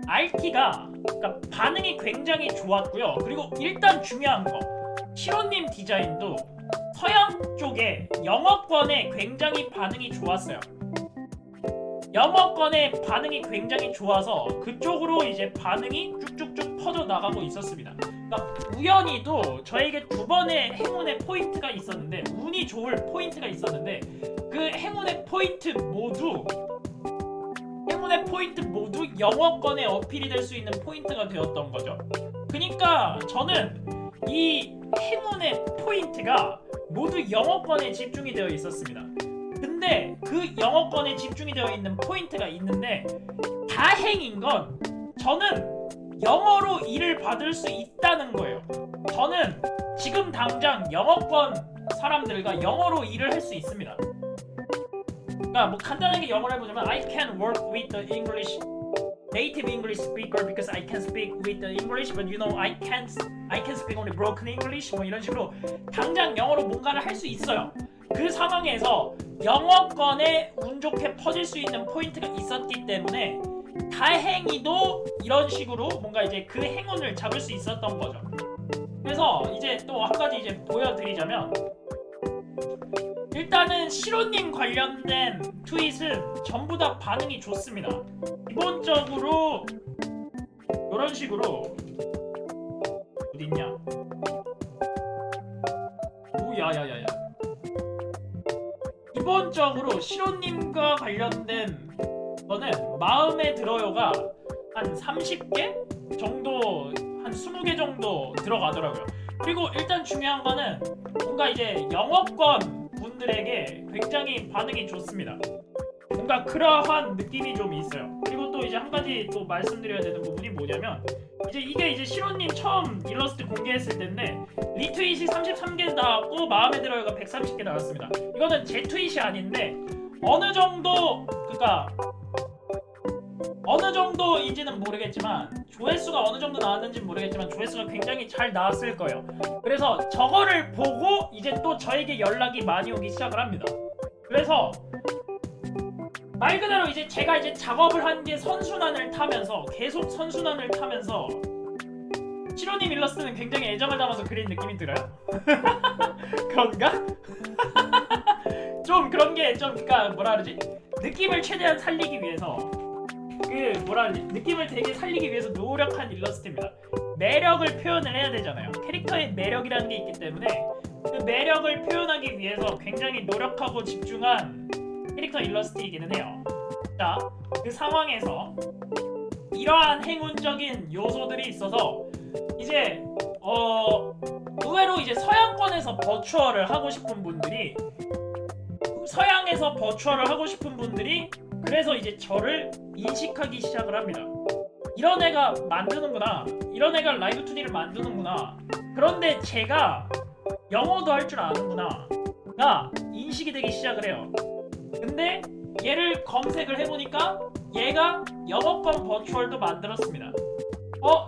RT가 그러니까 반응이 굉장히 좋았고요. 그리고 일단 중요한 거, 시로님 디자인도 서양 쪽에 영어권에 굉장히 반응이 좋았어요. 영어권에 반응이 굉장히 좋아서 그쪽으로 이제 반응이 쭉쭉쭉 퍼져 나가고 있었습니다. 그러니까 우연히도 저에게 두 번의 행운의 포인트가 있었는데, 운이 좋을 포인트가 있었는데, 그 행운의 포인트 모두 영어권에 어필이 될 수 있는 포인트가 되었던 거죠. 그러니까 저는 이 행운의 포인트가 모두 영어권에 집중이 되어 있었습니다. 근데 그 영어권에 집중이 되어 있는 포인트가 있는데, 다행인 건 저는 영어로 일을 받을 수 있다는 거예요. 저는 지금 당장 영어권 사람들과 영어로 일을 할 수 있습니다. 그러니까 뭐 간단하게 영어를 해보자면 I can work with the English native English speaker because I can speak with the English, but you know I can speak only broken English. 뭐 이런 식으로 당장 영어로 뭔가를 할 수 있어요. 그 상황에서 영어권에 운 좋게 퍼질 수 있는 포인트가 있었기 때문에 다행히도 이런 식으로 뭔가 이제 그 행운을 잡을 수 있었던 거죠. 그래서 이제 또 한 가지 이제 보여드리자면, 일단은 시로님 관련된 트윗은 전부 다 반응이 좋습니다. 기본적으로 이런 식으로 어딨냐? 오야야야야. 기본적으로 시로님과 관련된 거는 마음에 들어요가 한 30개 정도, 한 20개 정도 들어가더라고요. 그리고 일단 중요한 거는 뭔가 이제 영어권 분들에게 굉장히 반응이 좋습니다. 뭔가 그러한 느낌이 좀 있어요. 그리고 또 이제 한 가지 또 말씀드려야 되는 부분이 뭐냐면, 이제 이게 이제 시로님 처음 일러스트 공개했을 때인데 리트윗이 33개 나왔고 마음에 들어요가 130개 나왔습니다. 이거는 제 트윗이 아닌데 어느 정도인지는 모르겠지만, 조회수가 어느 정도 나왔는지는 모르겠지만 조회수가 굉장히 잘 나왔을 거예요. 그래서 저거를 보고 이제 또 저에게 연락이 많이 오기 시작을 합니다. 그래서 말 그대로 이제 제가 이제 작업을 한 게 선순환을 타면서, 계속 선순환을 타면서 시로님 일러스트는 굉장히 애정을 담아서 그린 느낌이 들어요? 그런가? 좀 그런 게 좀, 그러니까 뭐라 그러지? 느낌을 최대한 살리기 위해서, 느낌을 되게 살리기 위해서 노력한 일러스트입니다. 매력을 표현을 해야 되잖아요. 캐릭터의 매력이라는 게 있기 때문에 그 매력을 표현하기 위해서 굉장히 노력하고 집중한 캐릭터 일러스트이기는 해요. 자, 그 상황에서 이러한 행운적인 요소들이 있어서 이제 의외로 이제 서양권에서 버추얼을 하고 싶은 분들이, 그래서 이제 저를 인식하기 시작을 합니다. 이런 애가 만드는구나, 이런 애가 라이브 2D를 만드는구나, 그런데 제가 영어도 할 줄 아는구나 가 인식이 되기 시작을 해요. 근데 얘를 검색을 해보니까 얘가 영어권 버추얼도 만들었습니다.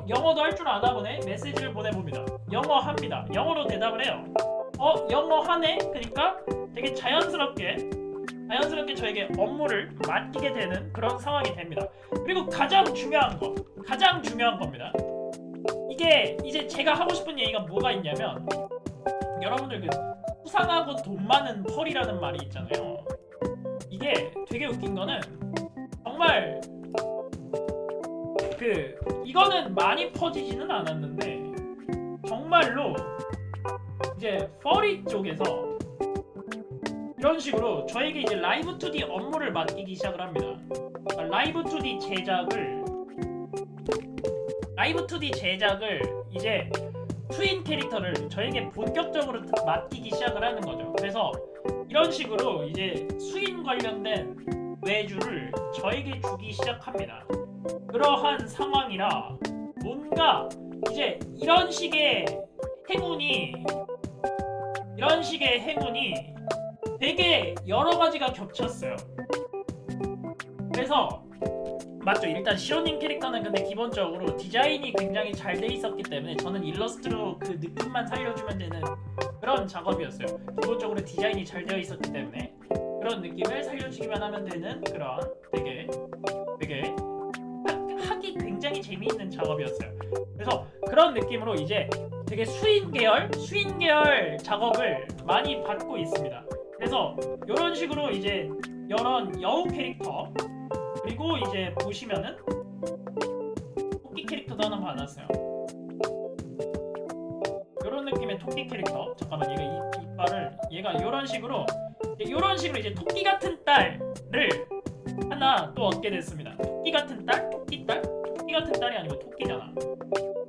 영어도 할 줄 아나 보네. 메시지를 보내봅니다. 영어 합니다. 영어로 대답을 해요. 영어 하네. 그러니까 되게 자연스럽게 저에게 업무를 맡기게 되는 그런 상황이 됩니다. 그리고 가장 중요한 겁니다. 이게 이제 제가 하고 싶은 얘기가 뭐가 있냐면, 여러분들 그 수상하고 돈 많은 펄이라는 말이 있잖아요. 이게 되게 웃긴 거는, 정말 이거는 많이 퍼지지는 않았는데 정말로 이제 퍼리 쪽에서 이런 식으로 저에게 이제 라이브 2D 업무를 맡기기 시작을 합니다. 그러니까 라이브 2D 제작을 이제 트윈 캐릭터를 저에게 본격적으로 맡기기 시작을 하는 거죠. 그래서 이런 식으로 이제 수인 관련된 외주를 저에게 주기 시작합니다. 그러한 상황이라 뭔가 이제 이런 식의 행운이 되게 여러 가지가 겹쳤어요. 그래서 맞죠. 일단 시로님 캐릭터는 근데 기본적으로 디자인이 굉장히 잘 돼 있었기 때문에 저는 일러스트로 그 느낌만 살려주면 되는 그런 작업이었어요. 기본적으로 디자인이 잘 되어 있었기 때문에 그런 느낌을 살려주기만 하면 되는 그런 되게 하기 굉장히 재미있는 작업이었어요. 그래서 그런 느낌으로 이제 되게 수인 계열 작업을 많이 받고 있습니다. 그래서 이런 식으로 이제 이런 여우 캐릭터, 그리고 이제 보시면은 토끼 캐릭터도 하나 받았어요. 이런 느낌의 토끼 캐릭터. 잠깐만, 얘가 이빨을 얘가 이런 식으로 이제 토끼 같은 딸을 하나 또 얻게 됐습니다. 토끼 같은 딸? 토끼 같은 딸이 아니고 토끼잖아.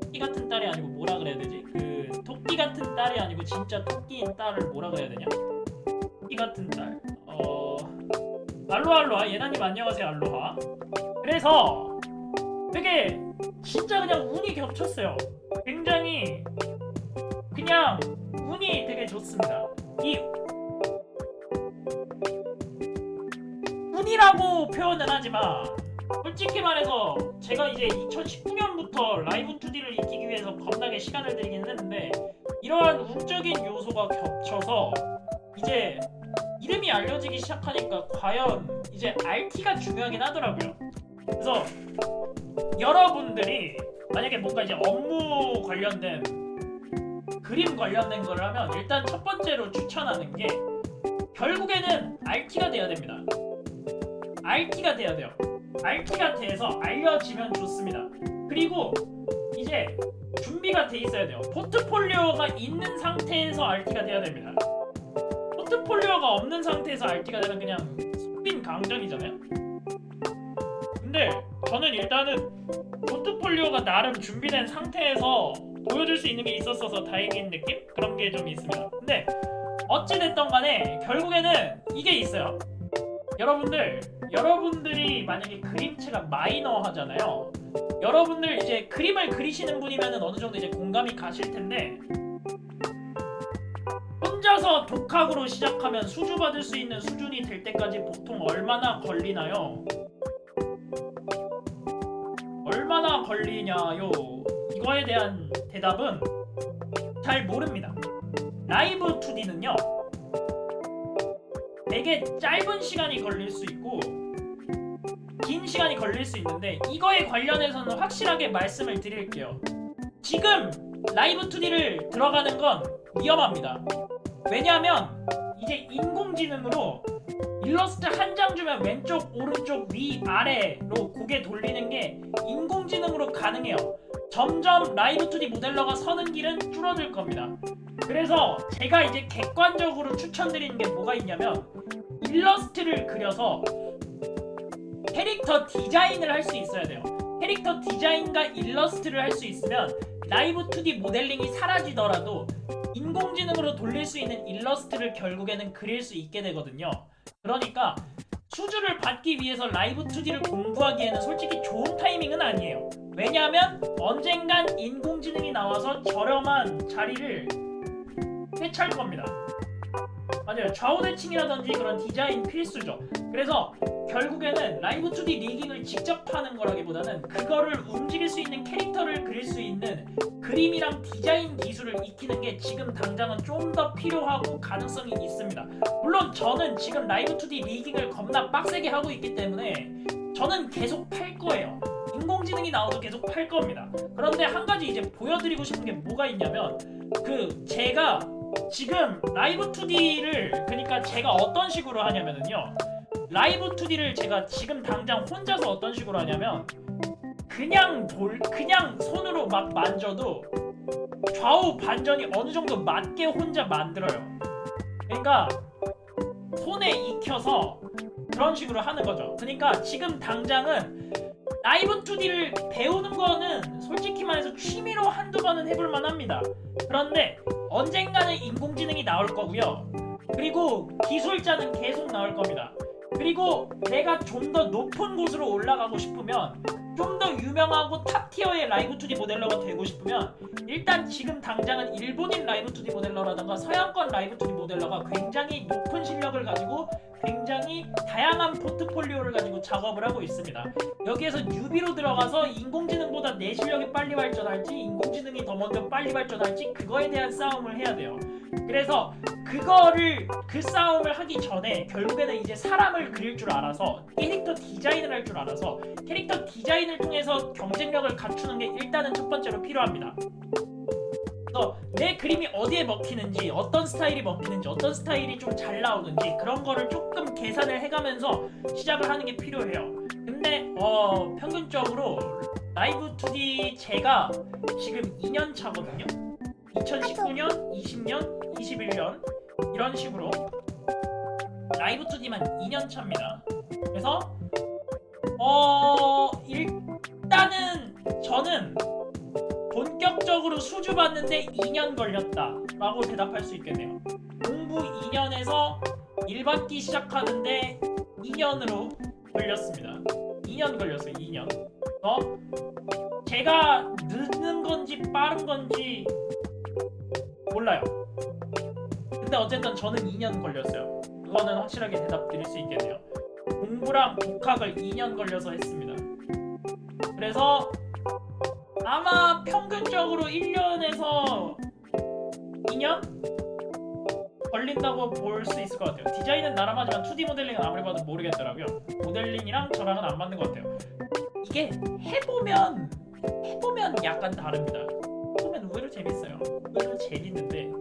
토끼 같은 딸이 아니고 뭐라 그래야 되지? 그 토끼 같은 딸이 아니고 진짜 토끼인 딸을 뭐라 그래야 되냐? 토끼 같은 딸. 알로하 예나님 안녕하세요. 알로하. 그래서 되게 진짜 그냥 운이 겹쳤어요. 굉장히 그냥 운이 되게 좋습니다. 이 운이라고 표현은 하지만 솔직히 말해서 제가 이제 2019년부터 라이브 2D를 익히기 위해서 겁나게 시간을 들이긴 했는데 이러한 운적인 요소가 겹쳐서 이제 이름이 알려지기 시작하니까 과연 이제 RT가 중요하긴 하더라고요. 그래서 여러분들이 만약에 뭔가 이제 업무 관련된 그림 관련된 걸 하면 일단 첫 번째로 추천하는 게 결국에는 RT가 돼야 됩니다. RT가 돼야 돼요. RT가 돼서 알려지면 좋습니다. 그리고 이제 준비가 돼 있어야 돼요. 포트폴리오가 있는 상태에서 RT가 돼야 됩니다. 포트폴리오가 없는 상태에서 RT가 되면 그냥 속빈 강정이잖아요. 근데 저는 일단은 포트폴리오가 나름 준비된 상태에서 보여줄 수 있는 게 있었어서 다행인 느낌? 그런 게 좀 있습니다. 근데 어찌됐던 간에 결국에는 이게 있어요. 여러분들이 만약에 그림체가 마이너 하잖아요. 여러분들 이제 그림을 그리시는 분이면은 어느 정도 이제 공감이 가실 텐데 혼자서 독학으로 시작하면 수주 받을 수 있는 수준이 될 때까지 보통 얼마나 걸리나요? 얼마나 걸리냐요? 이거에 대한 대답은 잘 모릅니다. 라이브 2D는요 되게 짧은 시간이 걸릴 수 있고 긴 시간이 걸릴 수 있는데 이거에 관련해서는 확실하게 말씀을 드릴게요. 지금 라이브 2D를 들어가는 건 위험합니다. 왜냐하면 이제 인공지능으로 일러스트 한 장 주면 왼쪽, 오른쪽, 위, 아래로 고개 돌리는 게 인공지능으로 가능해요. 점점 라이브 2D 모델러가 서는 길은 줄어들 겁니다. 그래서 제가 이제 객관적으로 추천드리는 게 뭐가 있냐면 일러스트를 그려서 캐릭터 디자인을 할 수 있어야 돼요. 캐릭터 디자인과 일러스트를 할 수 있으면 라이브 2D 모델링이 사라지더라도 인공지능으로 돌릴 수 있는 일러스트를 결국에는 그릴 수 있게 되거든요. 그러니까 수주를 받기 위해서 라이브 2D를 공부하기에는 솔직히 좋은 타이밍은 아니에요. 왜냐하면 언젠간 인공지능이 나와서 저렴한 자리를 회차할 겁니다. 맞아요. 좌우대칭이라든지 그런 디자인 필수죠. 그래서 결국에는 라이브 2D 리깅을 직접 하는 거라기보다는 그거를 움직일 수 있는 캐릭터를 그릴 수 있는 그림이랑 디자인 기술을 익히는 게 지금 당장은 좀 더 필요하고 가능성이 있습니다. 물론 저는 지금 라이브 2D 리깅을 겁나 빡세게 하고 있기 때문에 저는 계속 팔 거예요. 인공지능이 나와도 계속 팔 겁니다. 그런데 한 가지 이제 보여드리고 싶은 게 뭐가 있냐면 제가 지금 라이브 2D를 그러니까 제가 어떤 식으로 하냐면요. 라이브 2D를 제가 지금 당장 혼자서 어떤 식으로 하냐면 그냥 손으로 막 만져도 좌우 반전이 어느 정도 맞게 혼자 만들어요. 그러니까 손에 익혀서 그런 식으로 하는 거죠. 그러니까 지금 당장은 라이브 2D를 배우는 거는 솔직히 말해서 취미로 한두 번은 해볼 만합니다. 그런데 언젠가는 인공지능이 나올 거고요. 그리고 기술자는 계속 나올 겁니다. 그리고 내가 좀 더 높은 곳으로 올라가고 싶으면 좀 더 유명하고 탑티어의 라이브 2D 모델러가 되고 싶으면 일단 지금 당장은 일본인 라이브 2D 모델러라든가 서양권 라이브 2D 모델러가 굉장히 높은 실력을 가지고 굉장히 다양한 포트폴리오를 가지고 작업을 하고 있습니다. 여기에서 뉴비로 들어가서 인공지능보다 내 실력이 빨리 발전할지 인공지능이 더 먼저 빨리 발전할지 그거에 대한 싸움을 해야 돼요. 그래서 그 싸움을 하기 전에 결국에는 이제 사람을 그릴 줄 알아서 캐릭터 디자인을 할 줄 알아서 캐릭터 디자인을 통해서 경쟁력을 갖추는 게 일단은 첫 번째로 필요합니다. 그래서 내 그림이 어디에 먹히는지 어떤 스타일이 먹히는지 어떤 스타일이 좀 잘 나오는지 그런 거를 조금 계산을 해가면서 시작을 하는 게 필요해요. 근데 평균적으로 라이브 2D 제가 지금 2년 차거든요. 2019년, 20년, 21년 이런 식으로 라이브 2D만 2년 차입니다. 그래서 일단은 저는 본격적으로 수주 받는데 2년 걸렸다 라고 대답할 수 있겠네요. 공부 2년에서 일 받기 시작하는데 2년으로 걸렸습니다. 2년 걸렸어요. 2년. 제가 늦는 건지 빠른 건지 몰라요. 근데 어쨌든 저는 2년 걸렸어요. 그거는 확실하게 대답 드릴 수 있겠네요. 공부랑 독학을 2년 걸려서 했습니다. 그래서 아마 평균적으로 1년에서 2년 걸린다고 볼 수 있을 것 같아요. 디자인은 나랑 하지만 2D 모델링은 아무리 봐도 모르겠더라고요. 모델링이랑 저랑은 안 맞는 것 같아요. 이게 해보면 약간 다릅니다. 해보면 의외로 재밌어요. 의외로 재밌는데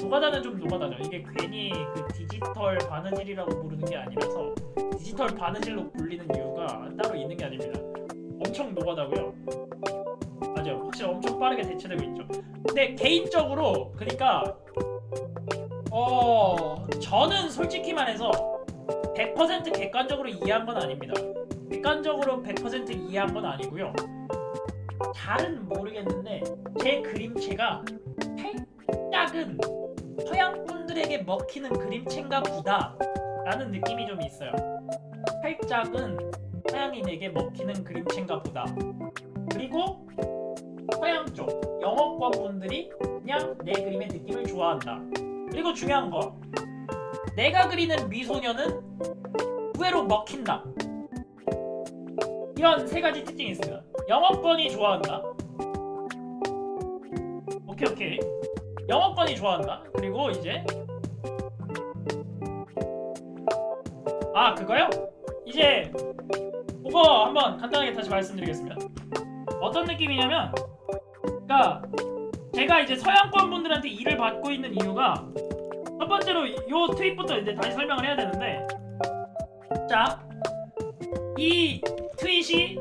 노가다는 좀 노가다죠. 이게 괜히 그 디지털 바느질이라고 부르는 게 아니라서 디지털 바느질로 불리는 이유가 따로 있는 게 아닙니다. 엄청 노가다고요. 맞아요. 확실히 엄청 빠르게 대체되고 있죠. 근데 개인적으로 그러니까 저는 솔직히 말해서 100% 객관적으로 이해한 건 아닙니다. 객관적으로 100% 이해한 건 아니고요. 잘은 모르겠는데 제 그림체가 살짝은 서양 분들에게 먹히는 그림체인가 보다 라는 느낌이 좀 있어요. 살짝은 서양인에게 먹히는 그림체인가 보다. 그리고 서양 쪽 영어권 분들이 그냥 내 그림의 느낌을 좋아한다. 그리고 중요한 거 내가 그리는 미소녀는 의외로 먹힌다. 이런 세 가지 특징이 있습니다. 영어권이 좋아한다. 오케이. 영어권이 좋아한다. 그리고 이제 그거요? 이제 그거 한번 간단하게 다시 말씀드리겠습니다. 어떤 느낌이냐면 그러니까 제가 이제 서양권 분들한테 일을 받고 있는 이유가 첫 번째로 요 트윗부터 이제 다시 설명을 해야 되는데 자, 이 트윗이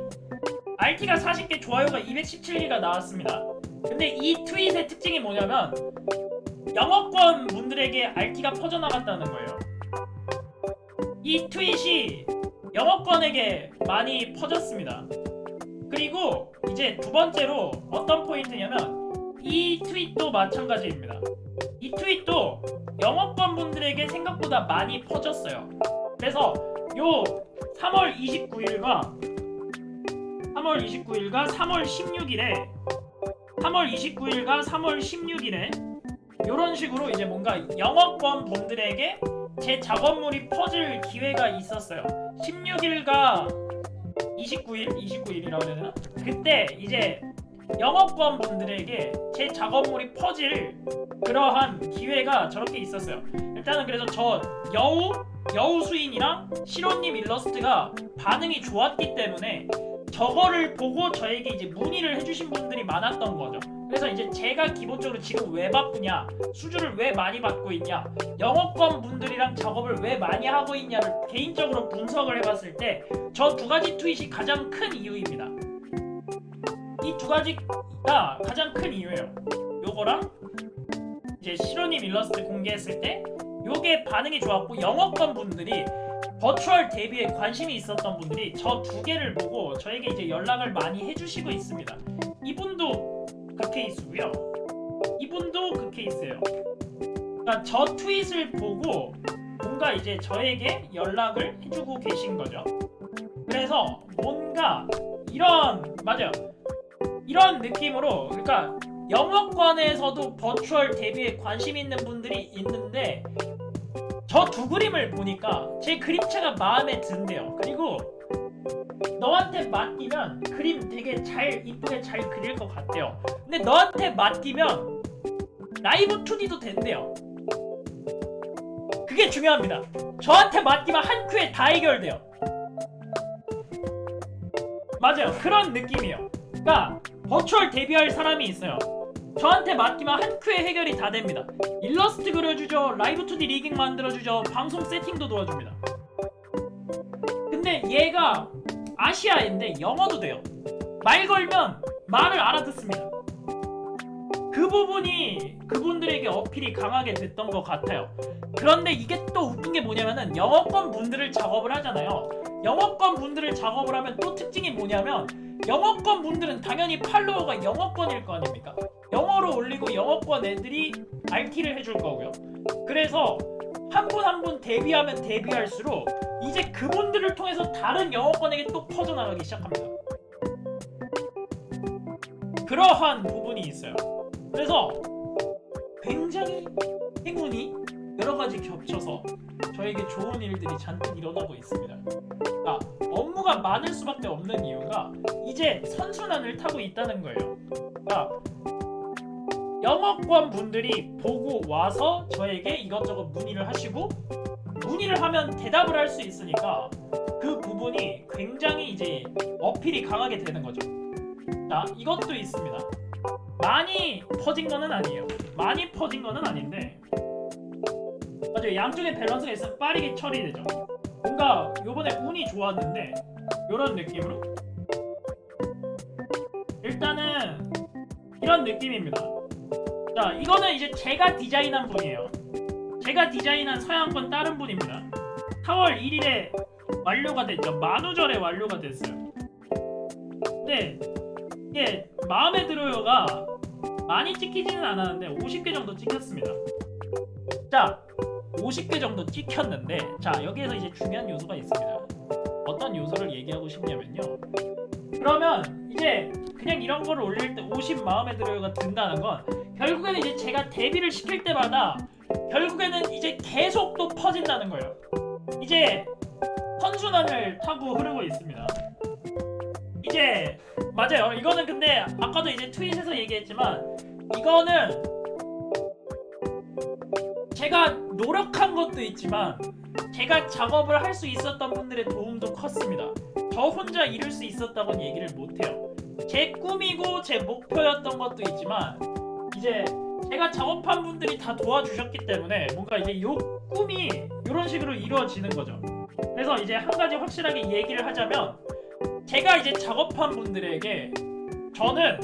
RT가 40개 좋아요가 217개가 나왔습니다. 근데 이 트윗의 특징이 뭐냐면 영어권 분들에게 RT가 퍼져나갔다는 거예요. 이 트윗이 영어권에게 많이 퍼졌습니다. 그리고 이제 두 번째로 어떤 포인트냐면 이 트윗도 마찬가지입니다. 이 트윗도 영어권 분들에게 생각보다 많이 퍼졌어요. 그래서 요 3월 29일과 3월 16일에 요런 식으로 이제 뭔가 영어권 분들에게 제 작업물이 퍼질 기회가 있었어요. 16일과 29일이라고 해야 되나? 그때 이제 영어권 분들에게 제 작업물이 퍼질 그러한 기회가 저렇게 있었어요. 일단은 그래서 저 여우 수인이랑 시로님 일러스트가 반응이 좋았기 때문에 저거를 보고 저에게 이제 문의를 해주신 분들이 많았던 거죠. 그래서 이제 제가 기본적으로 지금 왜 바쁘냐, 수주를 왜 많이 받고 있냐, 영어권 분들이랑 작업을 왜 많이 하고 있냐를 개인적으로 분석을 해봤을 때 저 두 가지 트윗이 가장 큰 이유입니다. 이 두 가지가 가장 큰 이유예요. 요거랑 이제 시로님 일러스트 공개했을 때 요게 반응이 좋았고 영어권 분들이 버추얼 데뷔에 관심이 있었던 분들이 저 두 개를 보고 저에게 이제 연락을 많이 해주시고 있습니다. 이분도 그 케이스고요. 이분도 그 케이스예요. 그러니까 저 트윗을 보고 뭔가 이제 저에게 연락을 해주고 계신 거죠. 그래서 뭔가 맞아요. 이런 느낌으로 그러니까 영어권에서도 버추얼 데뷔에 관심 있는 분들이 있는데 저 두 그림을 보니까 제 그림체가 마음에 든대요. 그리고 너한테 맡기면 그림 되게 잘 이쁘게 잘 그릴 것 같대요. 근데 너한테 맡기면 라이브 2D도 된대요. 그게 중요합니다. 저한테 맡기면 한 큐에 다 해결돼요. 맞아요. 그런 느낌이에요. 그러니까 버추얼 데뷔할 사람이 있어요. 저한테 맡기면 한 큐에 해결이 다 됩니다. 일러스트 그려주죠. 라이브 2D 리깅 만들어주죠. 방송 세팅도 도와줍니다. 근데 얘가 아시아인데 영어도 돼요. 말 걸면 말을 알아듣습니다. 그 부분이 그분들에게 어필이 강하게 됐던 것 같아요. 그런데 이게 또 웃긴 게 뭐냐면은 영어권 분들을 작업을 하잖아요. 영어권 분들을 작업을 하면 또 특징이 뭐냐면 영어권 분들은 당연히 팔로워가 영어권일 거 아닙니까? 영어로 올리고 영어권 애들이 RT를 해줄 거고요. 그래서 한 분 한 분 데뷔하면 데뷔할수록 이제 그분들을 통해서 다른 영어권에게 또 퍼져나가기 시작합니다. 그러한 부분이 있어요. 그래서 굉장히 행운이 여러가지 겹쳐서 저에게 좋은 일들이 잔뜩 일어나고 있습니다. 그러니까 업무가 많을 수밖에 없는 이유가 이제 선순환을 타고 있다는 거예요. 그러니까 영어권 분들이 보고 와서 저에게 이것저것 문의를 하시고 문의를 하면 대답을 할 수 있으니까 그 부분이 굉장히 이제 어필이 강하게 되는 거죠. 자, 이것도 있습니다. 많이 퍼진 거는 아니에요. 많이 퍼진 거는 아닌데 맞아요. 양쪽의 밸런스가 있으면 빠르게 처리되죠. 뭔가 요번에 운이 좋았는데 요런 느낌으로 일단은 이런 느낌입니다. 자, 이거는 이제 제가 디자인한 분이에요. 제가 디자인한 서양권 다른 분입니다. 4월 1일에 완료가 됐죠. 만우절에 완료가 됐어요. 근데 이게 마음에 들어요가 많이 찍히지는 않았는데 50개 정도 찍혔습니다. 자, 50개 정도 찍혔는데 자, 여기에서 이제 중요한 요소가 있습니다. 어떤 요소를 얘기하고 싶냐면요. 그러면 이제 그냥 이런 거를 올릴 때 50 마음에 들어요가 든다는 건 결국에는 이제 제가 데뷔를 시킬 때마다 결국에는 이제 계속 또 퍼진다는 거예요. 이제 선순환을 타고 흐르고 있습니다. 이제 맞아요. 이거는 근데 아까도 이제 트윗에서 얘기했지만 이거는 제가 노력한 것도 있지만 제가 작업을 할 수 있었던 분들의 도움도 컸습니다. 저 혼자 이룰 수 있었다고는 얘기를 못해요. 제 꿈이고 제 목표였던 것도 있지만 이제 제가 작업한 분들이 다 도와주셨기 때문에 뭔가 이제 요 꿈이 이런 식으로 이루어지는 거죠. 그래서 이제 한 가지 확실하게 얘기를 하자면 제가 이제 작업한 분들에게 저는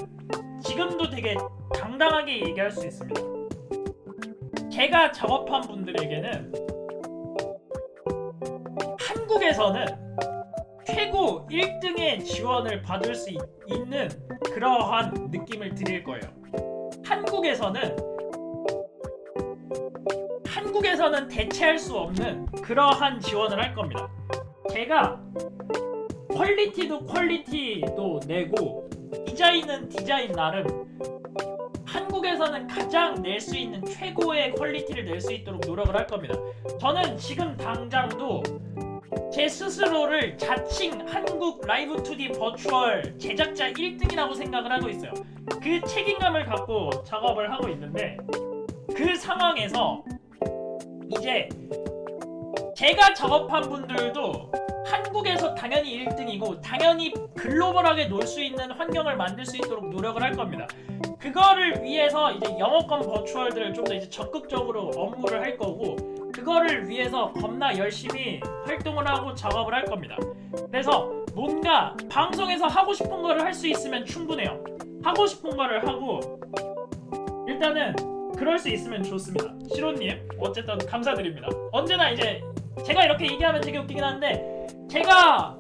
지금도 되게 당당하게 얘기할 수 있습니다. 제가 작업한 분들에게는 한국에서는 최고 1등의 지원을 받을 수 있는 그러한 느낌을 드릴 거예요. 한국에서는 대체할 수 없는 그러한 지원을 할 겁니다. 제가 퀄리티도 내고 디자인은 디자인 나름 한국에서는 가장 낼 수 있는 최고의 퀄리티를 낼 수 있도록 노력을 할 겁니다. 저는 지금 당장도 제 스스로를 자칭 한국 라이브 2D 버추얼 제작자 1등이라고 생각을 하고 있어요. 그 책임감을 갖고 작업을 하고 있는데 그 상황에서 이제 제가 작업한 분들도 한국에서 당연히 1등이고 당연히 글로벌하게 놀 수 있는 환경을 만들 수 있도록 노력을 할 겁니다. 그거를 위해서 이제 영어권 버추얼들을 좀 더 이제 적극적으로 업무를 할 거고 그거를 위해서 겁나 열심히 활동을 하고 작업을 할 겁니다. 그래서 뭔가 방송에서 하고 싶은 거를 할 수 있으면 충분해요. 하고 싶은 거를 하고 일단은 그럴 수 있으면 좋습니다. 시로님 어쨌든 감사드립니다. 언제나 이제 제가 이렇게 얘기하면 되게 웃기긴 한데 제가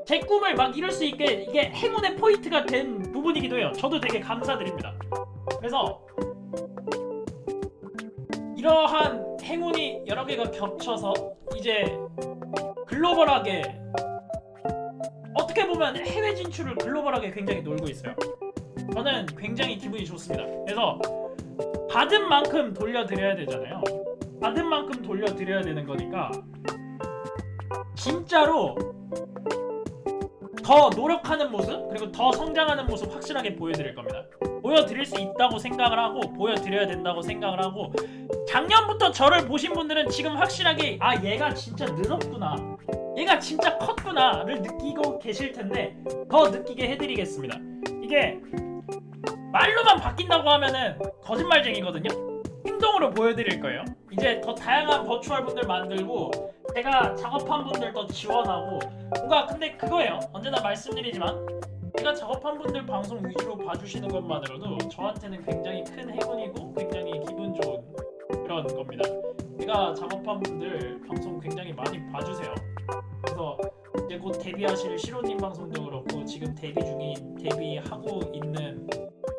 제 꿈을 막 이룰 수 있게 이게 행운의 포인트가 된 부분이기도 해요. 저도 되게 감사드립니다. 그래서 이러한 행운이 여러 개가 겹쳐서 이제 글로벌하게 어떻게 보면 해외 진출을 글로벌하게 굉장히 놀고 있어요. 저는 굉장히 기분이 좋습니다. 그래서 받은 만큼 돌려드려야 되잖아요. 받은 만큼 돌려드려야 되는 거니까 진짜로 더 노력하는 모습 그리고 더 성장하는 모습 확실하게 보여드릴 겁니다. 보여드릴 수 있다고 생각을 하고 보여드려야 된다고 생각을 하고 작년부터 저를 보신 분들은 지금 확실하게 아 얘가 진짜 늘었구나 얘가 진짜 컸구나를 느끼고 계실 텐데 더 느끼게 해드리겠습니다. 이게 말로만 바뀐다고 하면은 거짓말쟁이거든요. 행동으로 보여드릴 거예요. 이제 더 다양한 버추얼 분들 만들고 제가 작업한 분들 더 지원하고 뭔가 근데 그거예요. 언제나 말씀드리지만 제가 작업한 분들 방송 위주로 봐주시는 것만으로도 저한테는 굉장히 큰 행운이고 굉장히 기분 좋은 그런 겁니다. 제가 작업한 분들 방송 굉장히 많이 봐주세요. 그래서 이제 곧 데뷔하실 시로님 방송도 그렇고 지금 데뷔 중인 데뷔하고 있는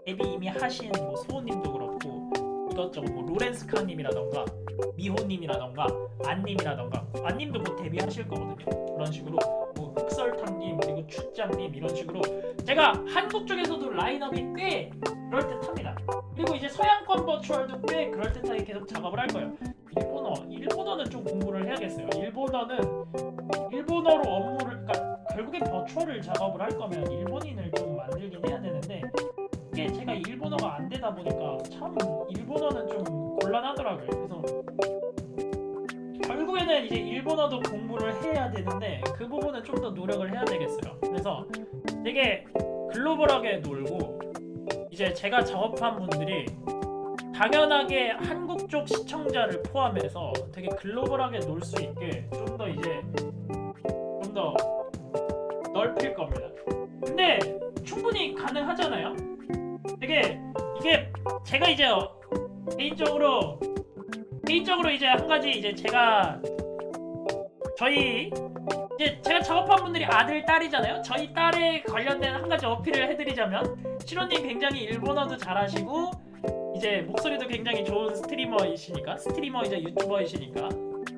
데뷔 이미 하신 뭐 소호님도 그렇고 이것저것 뭐 로렌스카님이라던가 미호님이라던가 안님이라던가 안님도 곧 데뷔하실 거거든요. 그런 식으로 뭐 흑설탕님 그리고 추짱님 이런 식으로 제가 한국 쪽에서도 라인업이 꽤 그럴듯합니다. 그리고 이제 서양권 버추얼도 꽤 그럴듯하게 계속 작업을 할 거예요. 일본어는 좀 공부를 해야겠어요. 일본어로 업무를 그러니까 결국에 버추얼을 작업을 할 거면 일본인을 좀 만들긴 해야 되는데 이게 제가 일본어가 안 되다 보니까 참 일본어는 좀 곤란하더라고요. 그래서 결국에는 이제 일본어도 공부를 해야 되는데 그 부분은 좀 더 노력을 해야 되겠어요. 그래서 되게 글로벌하게 놀고 이제 제가 작업한 분들이 당연하게 한국 쪽 시청자를 포함해서 되게 글로벌하게 놀 수 있게 좀 더 이제 좀 더 넓힐 겁니다. 근데 충분히 가능하잖아요. 되게 이게 제가 이제 개인적으로 이제 한 가지 이제 제가 제가 작업한 분들이 아들 딸이잖아요. 저희 딸에 관련된 한 가지 어필을 해드리자면 시로님 굉장히 일본어도 잘하시고 이제 목소리도 굉장히 좋은 스트리머이자 유튜버이시니까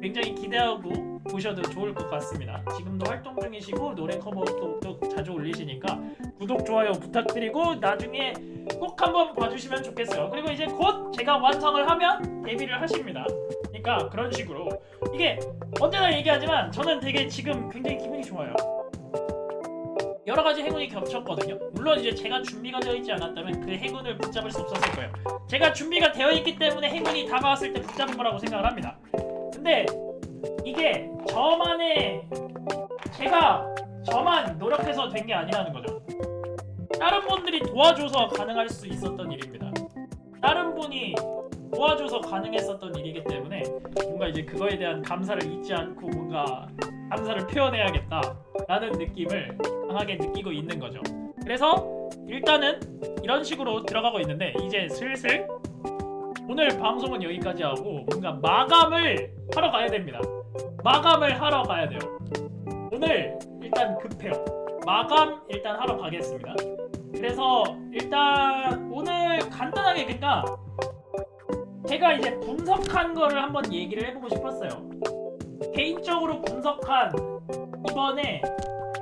굉장히 기대하고 보셔도 좋을 것 같습니다. 지금도 활동 중이시고 노래 커버도 자주 올리시니까 구독 좋아요 부탁드리고 나중에 꼭 한번 봐주시면 좋겠어요. 그리고 이제 곧 제가 완성을 하면 데뷔를 하십니다. 그러니까 그런 식으로 이게 언제나 얘기하지만 저는 되게 지금 굉장히 기분이 좋아요. 여러 가지 행운이 겹쳤거든요. 물론 이제 제가 준비가 되어 있지 않았다면 그 행운을 붙잡을 수 없었을 거예요. 제가 준비가 되어 있기 때문에 행운이 다가왔을 때 붙잡은 거라고 생각을 합니다. 근데 이게 저만 노력해서 된 게 아니라는 거죠. 다른 분들이 도와줘서 가능할 수 있었던 일입니다. 다른 분이 도와줘서 가능했었던 일이기 때문에 뭔가 이제 그거에 대한 감사를 잊지 않고 뭔가 감사를 표현해야겠다라는 느낌을 강하게 느끼고 있는 거죠. 그래서 일단은 이런 식으로 들어가고 있는데 이제 슬슬 오늘 방송은 여기까지 하고 뭔가 마감을 하러 가야 됩니다. 마감을 하러 가야 돼요. 오늘 일단 급해요. 마감 일단 하러 가겠습니다. 그래서 일단 오늘 간단하게 그러니까 제가 이제 분석한 거를 한번 얘기를 해보고 싶었어요. 개인적으로 분석한 이번에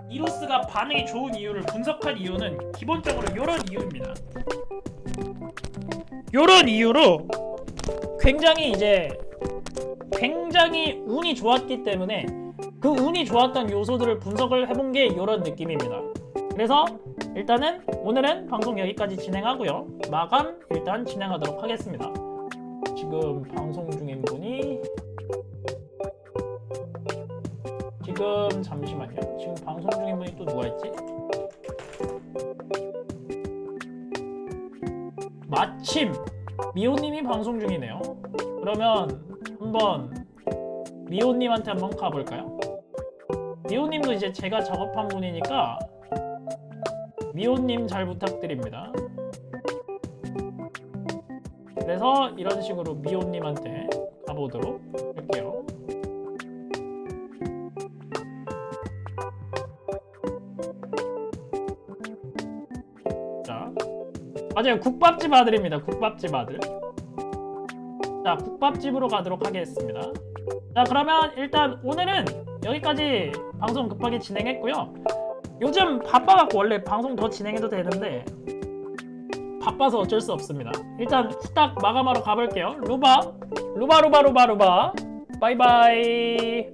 이로스가 반응이 좋은 이유를 분석한 이유는 기본적으로 이런 이유입니다. 이런 이유로 굉장히 운이 좋았기 때문에 그 운이 좋았던 요소들을 분석을 해본 게 이런 느낌입니다. 그래서 일단은 오늘은 방송 여기까지 진행하고요. 마감 일단 진행하도록 하겠습니다. 지금 방송 중인 분이 잠시만요. 지금 방송 중인 분이 또 누가 있지? 마침 미호님이 방송 중이네요. 그러면 한번 미호님한테 한번 가볼까요? 미호님도 이제 제가 작업한 분이니까 미호님 잘 부탁드립니다. 그래서 이런 식으로 미호님한테 가보도록 할게요. 자, 맞아요. 국밥집 아들입니다. 국밥집 아들. 자, 국밥집으로 가도록 하겠습니다. 자, 그러면 일단 오늘은 여기까지 방송 급하게 진행했고요. 요즘 바빠갖고 원래 방송 더 진행해도 되는데 바빠서 어쩔 수 없습니다. 일단 후딱 마감하러 가볼게요. 루바 바이바이.